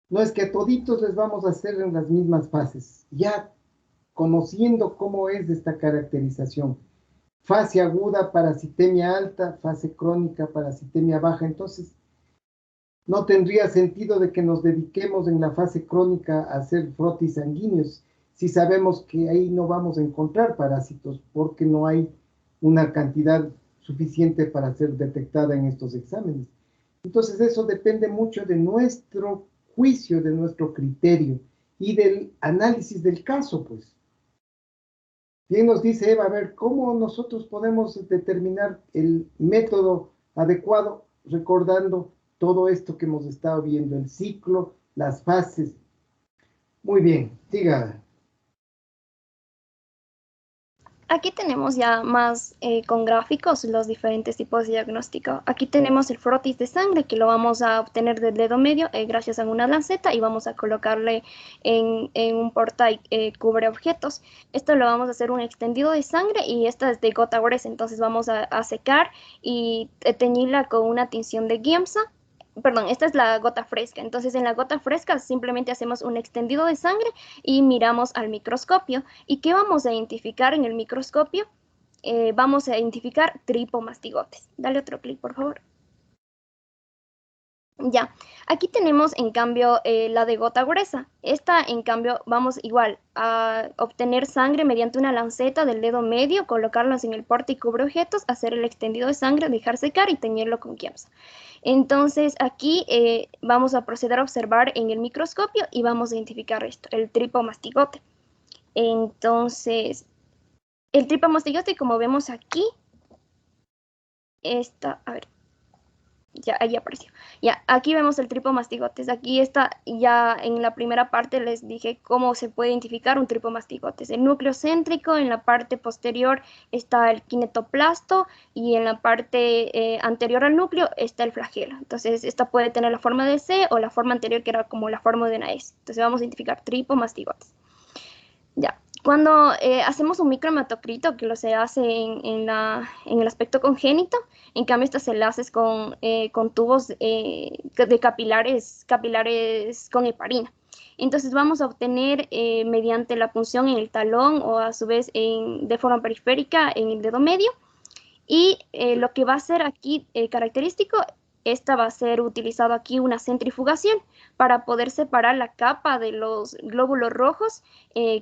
No es que a toditos les vamos a hacer en las mismas fases, ya conociendo cómo es esta caracterización. Fase aguda, parasitemia alta, fase crónica, parasitemia baja. Entonces, no tendría sentido de que nos dediquemos en la fase crónica a hacer frotis sanguíneos si sabemos que ahí no vamos a encontrar parásitos porque no hay una cantidad suficiente para ser detectada en estos exámenes. Entonces eso depende mucho de nuestro juicio, de nuestro criterio y del análisis del caso, pues. Bien nos dice Eva, a ver, ¿cómo nosotros podemos determinar el método adecuado? Recordando todo esto que hemos estado viendo, el ciclo, las fases. Muy bien, siga. Aquí tenemos ya más con gráficos los diferentes tipos de diagnóstico. Aquí tenemos el frotis de sangre, que lo vamos a obtener del dedo medio gracias a una lanceta, y vamos a colocarle en un porta cubre objetos. Esto lo vamos a hacer un extendido de sangre, y esta es de gota gruesa, entonces vamos a secar y teñirla con una tinción de Giemsa. Perdón, esta es la gota fresca. Entonces, en la gota fresca simplemente hacemos un extendido de sangre y miramos al microscopio. ¿Y qué vamos a identificar en el microscopio? Vamos a identificar tripomastigotes. Dale otro clic, por favor. Ya, aquí tenemos en cambio la de gota gruesa. Esta en cambio vamos igual a obtener sangre mediante una lanceta del dedo medio, colocarlas en el porta y cubre objetos, hacer el extendido de sangre, dejar secar y teñirlo con Giemsa. Entonces aquí vamos a proceder a observar en el microscopio y vamos a identificar esto, el tripomastigote. Entonces, el tripomastigote, como vemos aquí, a ver, ya, ahí apareció. Ya, aquí vemos el tripomastigotes. Aquí está, ya en la primera parte les dije cómo se puede identificar un tripomastigotes. El núcleo céntrico, en la parte posterior está el kinetoplasto y en la parte anterior al núcleo está el flagelo. Entonces, esta puede tener la forma de C o la forma anterior, que era como la forma de una S. Entonces, vamos a identificar tripomastigotes. Ya. Cuando hacemos un microhematocrito, que lo se hace en el aspecto congénito, en cambio estas se las haces con tubos de capilares con heparina. Entonces vamos a obtener mediante la punción en el talón o a su vez de forma periférica en el dedo medio. Y lo que va a ser aquí característico, esta va a ser utilizado aquí una centrifugación para poder separar la capa de los glóbulos rojos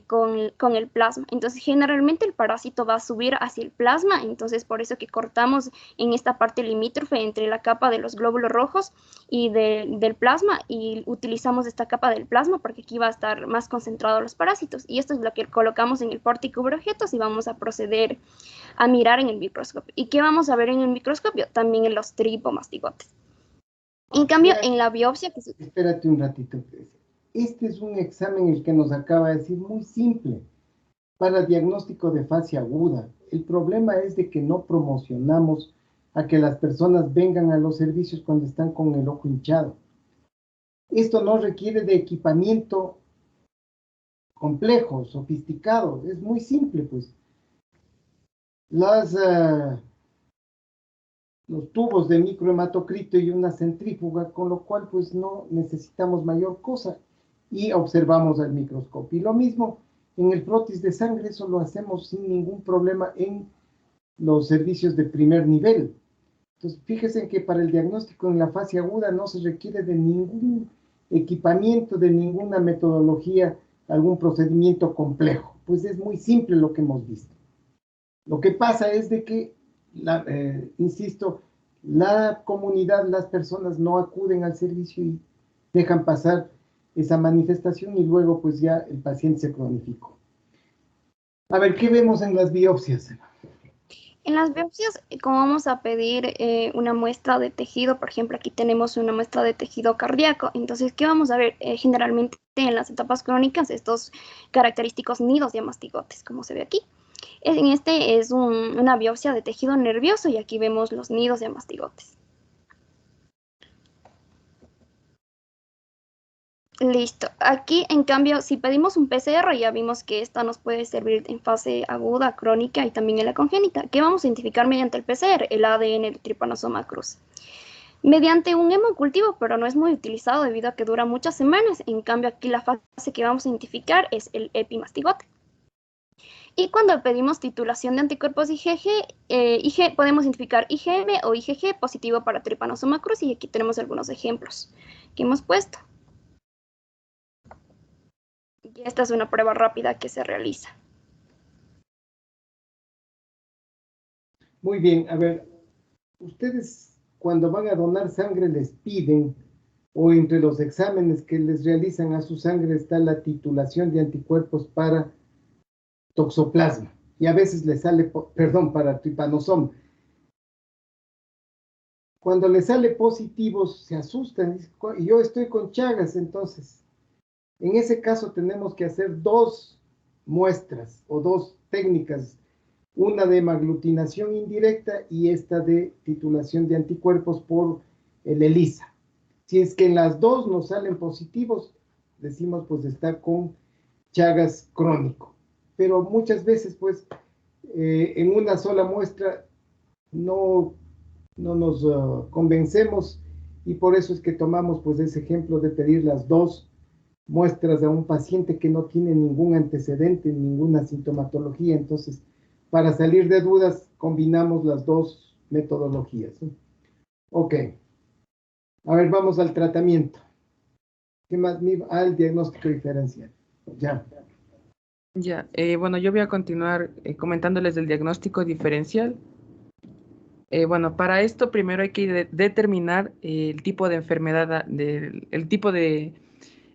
con el plasma. Entonces, generalmente el parásito va a subir hacia el plasma, entonces por eso que cortamos en esta parte limítrofe entre la capa de los glóbulos rojos y del plasma, y utilizamos esta capa del plasma porque aquí va a estar más concentrados los parásitos. Y esto es lo que colocamos en el porta y cubre objetos y vamos a proceder a mirar en el microscopio. ¿Y qué vamos a ver en el microscopio? También en los tripomastigotes. En cambio, en la biopsia... Espérate un ratito. Este es un examen, el que nos acaba de decir, muy simple, para diagnóstico de fase aguda. El problema es de que no promocionamos a que las personas vengan a los servicios cuando están con el ojo hinchado. Esto no requiere de equipamiento complejo, sofisticado, es muy simple, pues. Los tubos de microhematocrito y una centrífuga, con lo cual pues no necesitamos mayor cosa, y observamos al microscopio. Y lo mismo en el frotis de sangre, eso lo hacemos sin ningún problema en los servicios de primer nivel. Entonces, fíjense que para el diagnóstico en la fase aguda no se requiere de ningún equipamiento, de ninguna metodología, algún procedimiento complejo. Pues es muy simple lo que hemos visto. Lo que pasa es de que, insisto, la comunidad, las personas no acuden al servicio y dejan pasar esa manifestación y luego pues ya el paciente se cronificó. A ver, ¿qué vemos en las biopsias? En las biopsias, como vamos a pedir una muestra de tejido, por ejemplo, aquí tenemos una muestra de tejido cardíaco, entonces, ¿qué vamos a ver? Generalmente en las etapas crónicas, estos característicos nidos de mastigotes, como se ve aquí. En este es una biopsia de tejido nervioso y aquí vemos los nidos de mastigotes. Listo. Aquí, en cambio, si pedimos un PCR, ya vimos que esta nos puede servir en fase aguda, crónica y también en la congénita. ¿Qué vamos a identificar mediante el PCR? El ADN del Trypanosoma cruzi. Mediante un hemocultivo, pero no es muy utilizado debido a que dura muchas semanas. En cambio, aquí la fase que vamos a identificar es el epimastigote. Y cuando pedimos titulación de anticuerpos IgG, podemos identificar IgM o IgG positivo para Trypanosoma cruzi, y aquí tenemos algunos ejemplos que hemos puesto. Y esta es una prueba rápida que se realiza. Muy bien, a ver, ustedes cuando van a donar sangre les piden, o entre los exámenes que les realizan a su sangre está la titulación de anticuerpos para toxoplasma, y a veces les sale, perdón, para Trypanosoma. cuando le sale positivos se asustan, y yo estoy con Chagas, entonces, en ese caso tenemos que hacer dos muestras o dos técnicas, una de hemaglutinación indirecta y esta de titulación de anticuerpos por el ELISA. Si es que en las dos nos salen positivos, decimos pues está con Chagas crónico. Pero muchas veces pues en una sola muestra no nos convencemos y por eso es que tomamos pues ese ejemplo de pedir las dos muestras a un paciente que no tiene ningún antecedente, ninguna sintomatología. Entonces, para salir de dudas, combinamos las dos metodologías. Ok. A ver, vamos al tratamiento. ¿Qué más? Al diagnóstico diferencial. Ya. Ya, bueno, yo voy a continuar comentándoles del diagnóstico diferencial. Bueno, para esto primero hay que determinar el tipo de enfermedad, el tipo de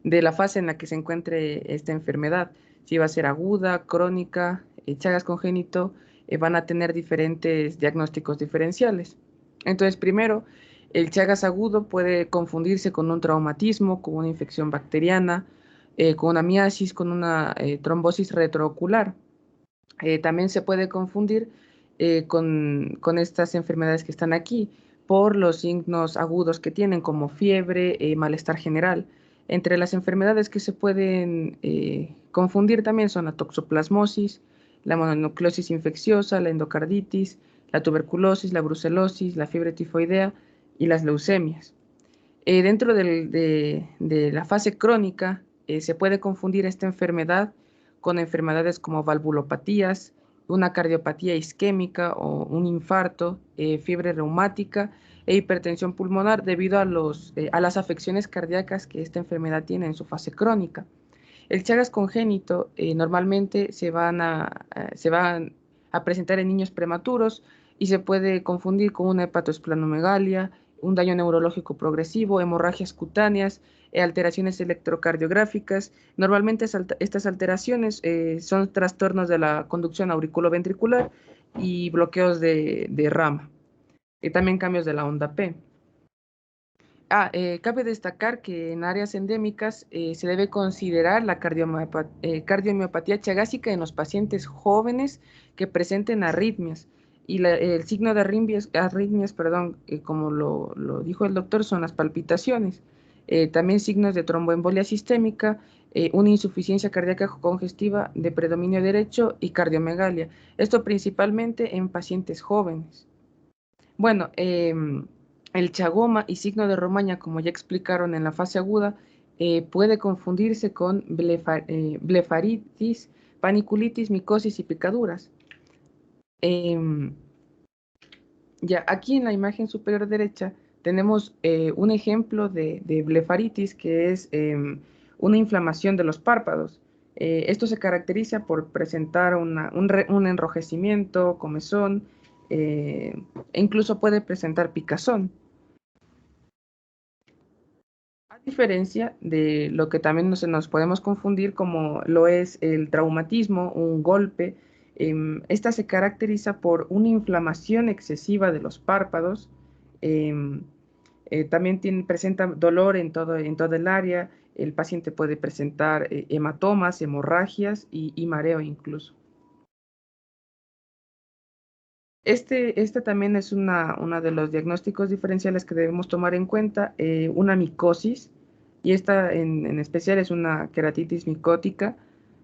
la fase en la que se encuentre esta enfermedad. Si va a ser aguda, crónica, Chagas congénito, van a tener diferentes diagnósticos diferenciales. Entonces, primero, el Chagas agudo puede confundirse con un traumatismo, con una infección bacteriana, con una miasis, con una trombosis retroocular. También se puede confundir con estas enfermedades que están aquí por los signos agudos que tienen, como fiebre, malestar general. Entre las enfermedades que se pueden confundir también son la toxoplasmosis, la mononucleosis infecciosa, la endocarditis, la tuberculosis, la brucelosis, la fiebre tifoidea y las leucemias. Dentro de la fase crónica se puede confundir esta enfermedad con enfermedades como valvulopatías, una cardiopatía isquémica o un infarto, fiebre reumática e hipertensión pulmonar debido a las afecciones cardíacas que esta enfermedad tiene en su fase crónica. El Chagas congénito normalmente se van a presentar en niños prematuros y se puede confundir con una hepatoesplanomegalia, un daño neurológico progresivo, hemorragias cutáneas, alteraciones electrocardiográficas. Normalmente estas alteraciones son trastornos de la conducción auriculoventricular y bloqueos de rama. También cambios de la onda P. Cabe destacar que en áreas endémicas se debe considerar la cardiomiopatía chagásica en los pacientes jóvenes que presenten arritmias. Y el signo de arritmias, como lo dijo el doctor, son las palpitaciones. También signos de tromboembolia sistémica, una insuficiencia cardíaca congestiva de predominio derecho y cardiomegalia. Esto principalmente en pacientes jóvenes. Bueno, el chagoma y signo de Romaña, como ya explicaron en la fase aguda, puede confundirse con blefaritis, paniculitis, micosis y picaduras. Ya aquí en la imagen superior derecha tenemos un ejemplo de blefaritis, que es una inflamación de los párpados. Esto se caracteriza por presentar un enrojecimiento, comezón, e incluso puede presentar picazón. A diferencia de lo que también nos podemos confundir como lo es el traumatismo, un golpe, esta se caracteriza por una inflamación excesiva de los párpados, también presenta dolor en todo el área, el paciente puede presentar hematomas, hemorragias y mareo incluso. Este también es uno de los diagnósticos diferenciales que debemos tomar en cuenta, una micosis, y esta en especial es una queratitis micótica,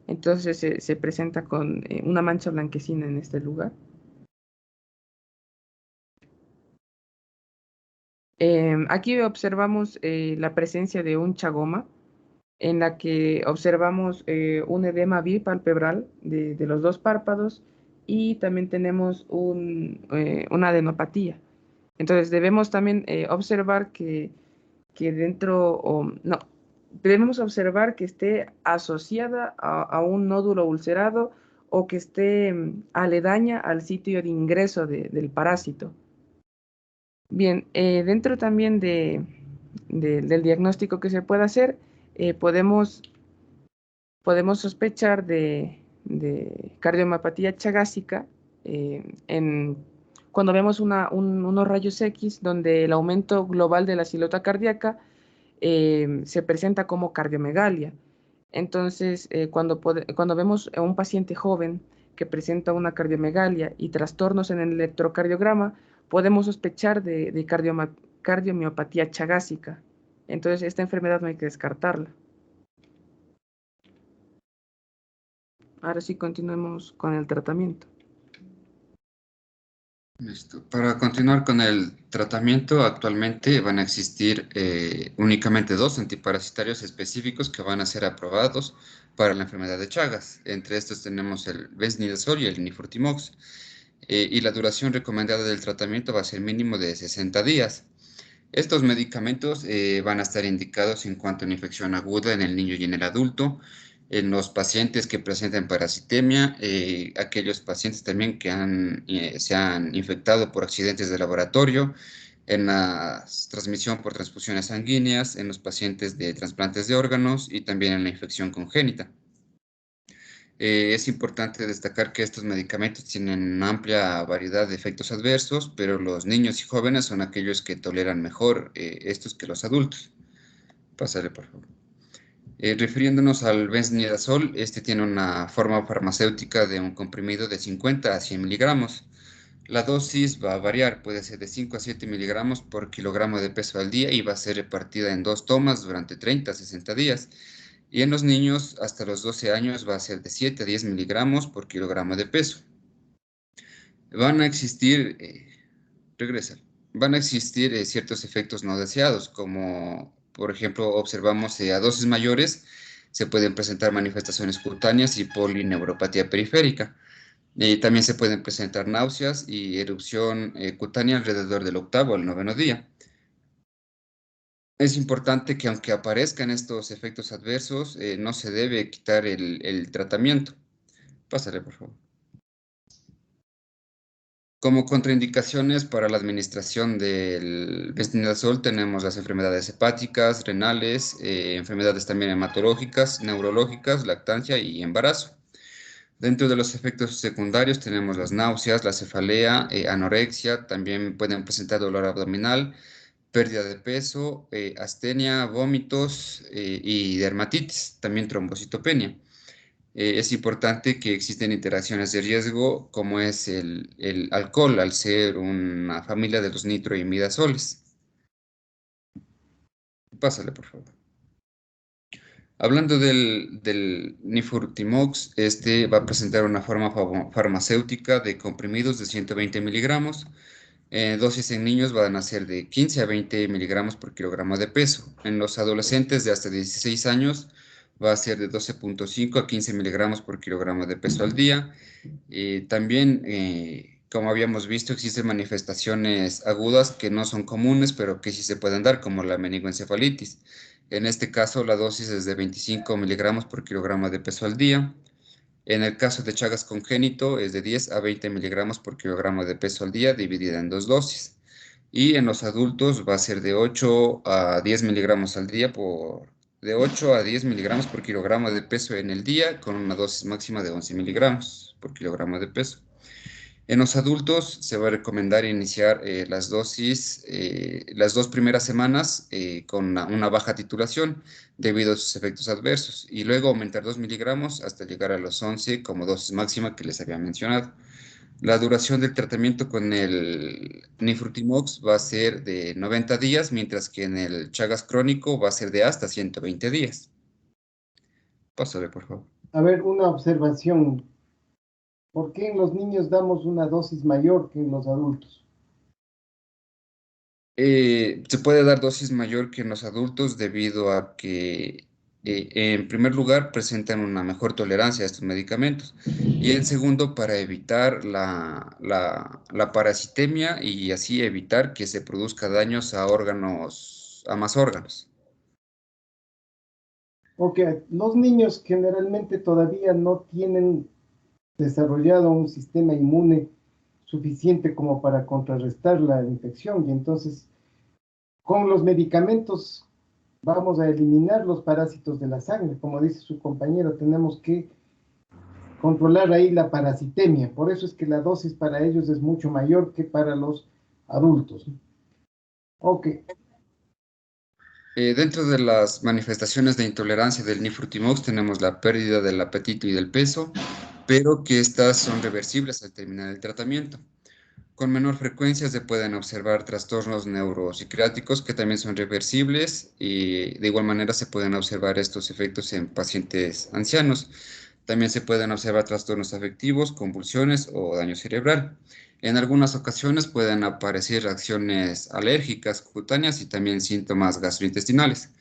entonces se presenta con una mancha blanquecina en este lugar. Aquí observamos la presencia de un chagoma, en la que observamos un edema bipalpebral de los dos párpados y también tenemos una adenopatía. Entonces debemos también observar que debemos observar que esté asociada a un nódulo ulcerado o que esté aledaña al sitio de ingreso del parásito. Bien, dentro también del diagnóstico que se puede hacer, podemos sospechar de cardiomiopatía chagásica cuando vemos unos rayos X donde el aumento global de la silueta cardíaca se presenta como cardiomegalia. Entonces, cuando vemos a un paciente joven que presenta una cardiomegalia y trastornos en el electrocardiograma, podemos sospechar de cardiomiopatía chagásica. Entonces, esta enfermedad no hay que descartarla. Ahora sí, continuemos con el tratamiento. Listo. Para continuar con el tratamiento, actualmente van a existir únicamente dos antiparasitarios específicos que van a ser aprobados para la enfermedad de Chagas. Entre estos tenemos el benznidazol y el nifurtimox. Y la duración recomendada del tratamiento va a ser mínimo de 60 días. Estos medicamentos van a estar indicados en cuanto a una infección aguda en el niño y en el adulto, en los pacientes que presenten parasitemia, aquellos pacientes también que se han infectado por accidentes de laboratorio, en la transmisión por transfusiones sanguíneas, en los pacientes de trasplantes de órganos y también en la infección congénita. Es importante destacar que estos medicamentos tienen una amplia variedad de efectos adversos, pero los niños y jóvenes son aquellos que toleran mejor estos que los adultos. Pásale, por favor. Refiriéndonos al benznidazol, este tiene una forma farmacéutica de un comprimido de 50 a 100 miligramos. La dosis va a variar, puede ser de 5 a 7 miligramos por kilogramo de peso al día y va a ser repartida en 2 tomas durante 30 a 60 días. Y en los niños hasta los 12 años va a ser de 7 a 10 miligramos por kilogramo de peso. Van a existir, van a existir ciertos efectos no deseados, como por ejemplo observamos a dosis mayores se pueden presentar manifestaciones cutáneas y polineuropatía periférica. También se pueden presentar náuseas y erupción cutánea alrededor del 8º al 9º día. Es importante que aunque aparezcan estos efectos adversos, no se debe quitar el tratamiento. Pásale, por favor. Como contraindicaciones para la administración del benznidazol tenemos las enfermedades hepáticas, renales, enfermedades también hematológicas, neurológicas, lactancia y embarazo. Dentro de los efectos secundarios tenemos las náuseas, la cefalea, anorexia, también pueden presentar dolor abdominal, pérdida de peso, astenia, vómitos y dermatitis, también trombocitopenia. Es importante que existen interacciones de riesgo como es el alcohol al ser una familia de los nitroimidazoles. Pásale, por favor. Hablando del nifurtimox, este va a presentar una forma farmacéutica de comprimidos de 120 miligramos. Dosis en niños van a ser de 15 a 20 miligramos por kilogramo de peso. En los adolescentes de hasta 16 años va a ser de 12.5 a 15 miligramos por kilogramo de peso al día. También, como habíamos visto, existen manifestaciones agudas que no son comunes, pero que sí se pueden dar, como la meningoencefalitis. En este caso, la dosis es de 25 miligramos por kilogramo de peso al día. En el caso de Chagas congénito, es de 10 a 20 miligramos por kilogramo de peso al día, dividida en 2 dosis. Y en los adultos va a ser de 8 a 10 miligramos al día de 8 a 10 miligramos por kilogramo de peso en el día, con una dosis máxima de 11 miligramos por kilogramo de peso. En los adultos se va a recomendar iniciar las dosis, las 2 primeras semanas con una baja titulación debido a sus efectos adversos y luego aumentar 2 miligramos hasta llegar a los 11 como dosis máxima que les había mencionado. La duración del tratamiento con el nifurtimox va a ser de 90 días, mientras que en el Chagas crónico va a ser de hasta 120 días. Pásale, por favor. A ver, una observación. ¿Por qué en los niños damos una dosis mayor que en los adultos? Se puede dar dosis mayor que en los adultos debido a que, en primer lugar, presentan una mejor tolerancia a estos medicamentos y en segundo, para evitar la parasitemia y así evitar que se produzca daños a más órganos. Ok, los niños generalmente todavía no tienen desarrollado un sistema inmune suficiente como para contrarrestar la infección y entonces con los medicamentos vamos a eliminar los parásitos de la sangre. Como dice su compañero, tenemos que controlar ahí la parasitemia. Por eso es que la dosis para ellos es mucho mayor que para los adultos. Ok. Dentro de las manifestaciones de intolerancia del nifurtimox tenemos la pérdida del apetito y del peso, pero que estas son reversibles al terminar el tratamiento. Con menor frecuencia se pueden observar trastornos neuropsiquiátricos que también son reversibles y de igual manera se pueden observar estos efectos en pacientes ancianos. También se pueden observar trastornos afectivos, convulsiones o daño cerebral. En algunas ocasiones pueden aparecer reacciones alérgicas cutáneas y también síntomas gastrointestinales.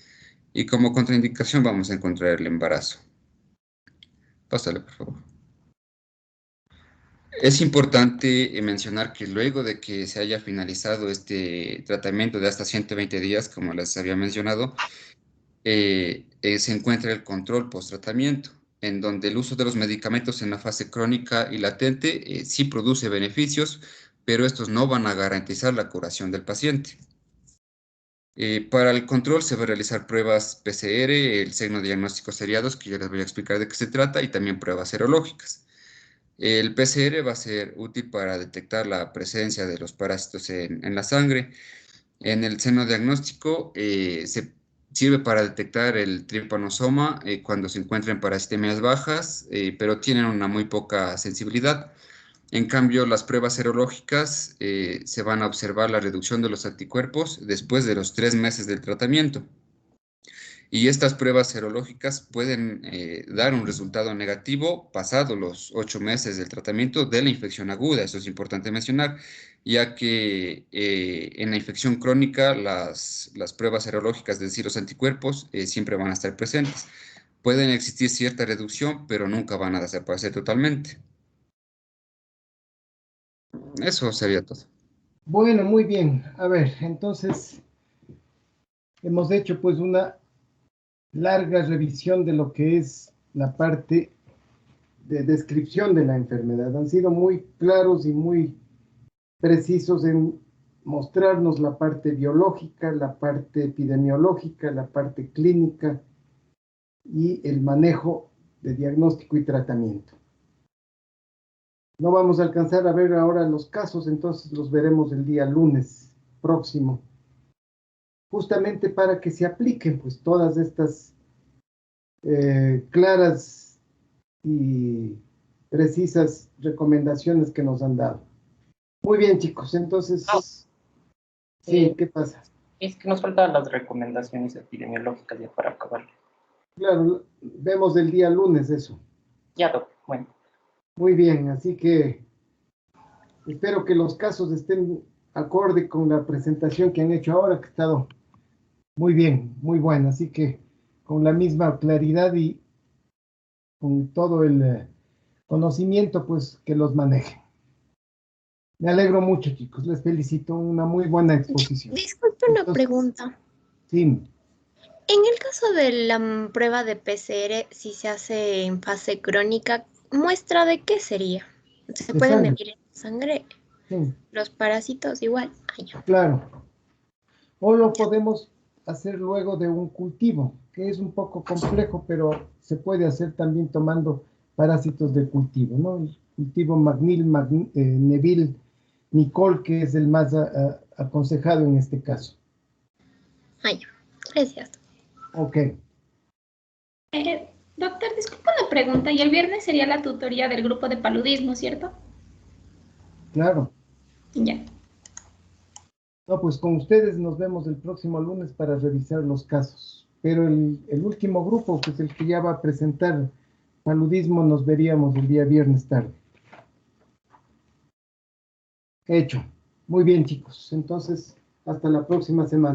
Y como contraindicación vamos a encontrar el embarazo. Pásale, por favor. Es importante mencionar que luego de que se haya finalizado este tratamiento de hasta 120 días, como les había mencionado, se encuentra el control post-tratamiento, en donde el uso de los medicamentos en la fase crónica y latente sí produce beneficios, pero estos no van a garantizar la curación del paciente. Para el control se va a realizar pruebas PCR, el signo diagnóstico seriados, que ya les voy a explicar de qué se trata, y también pruebas serológicas. El PCR va a ser útil para detectar la presencia de los parásitos en la sangre. En el seno diagnóstico se sirve para detectar el tripanosoma cuando se encuentran parasitemias bajas, pero tienen una muy poca sensibilidad. En cambio, las pruebas serológicas se van a observar la reducción de los anticuerpos después de los 3 meses del tratamiento. Y estas pruebas serológicas pueden dar un resultado negativo pasado los 8 meses del tratamiento de la infección aguda. Eso es importante mencionar, ya que en la infección crónica las pruebas serológicas, es decir, los anticuerpos, siempre van a estar presentes. Pueden existir cierta reducción, pero nunca van a desaparecer totalmente. Eso sería todo. Bueno, muy bien. A ver, entonces hemos hecho pues una larga revisión de lo que es la parte de descripción de la enfermedad. Han sido muy claros y muy precisos en mostrarnos la parte biológica, la parte epidemiológica, la parte clínica y el manejo de diagnóstico y tratamiento. No vamos a alcanzar a ver ahora los casos, entonces los veremos el día lunes próximo, justamente para que se apliquen pues todas estas claras y precisas recomendaciones que nos han dado. Muy bien, chicos, entonces, sí, ¿qué pasa? Es que nos faltan las recomendaciones epidemiológicas ya para acabar. Claro, vemos el día lunes eso. Ya, doctor, bueno. Muy bien, así que espero que los casos estén acorde con la presentación que han hecho ahora, que ha estado muy bien, muy buena, así que con la misma claridad y con todo el conocimiento, pues que los manejen. Me alegro mucho, chicos, les felicito, una muy buena exposición. Disculpe una pregunta. Sí, En el caso de la prueba de PCR, si se hace en fase crónica, ¿muestra de qué sería? ¿Se de puede sangre, medir en sangre? sí, Los parásitos igual. Ay, claro. O lo podemos hacer luego de un cultivo, que es un poco complejo, pero se puede hacer también tomando parásitos de cultivo, ¿no? El cultivo Neville, Nicole, que es el más aconsejado en este caso. ay, gracias. Ok, Doctor, disculpa la pregunta. Y el viernes sería la tutoría del grupo de paludismo, ¿cierto? claro. Ya. No, pues con ustedes nos vemos el próximo lunes para revisar los casos. Pero el último grupo, que es el que ya va a presentar paludismo, nos veríamos el día viernes tarde. Hecho. Muy bien, chicos. Entonces, hasta la próxima semana.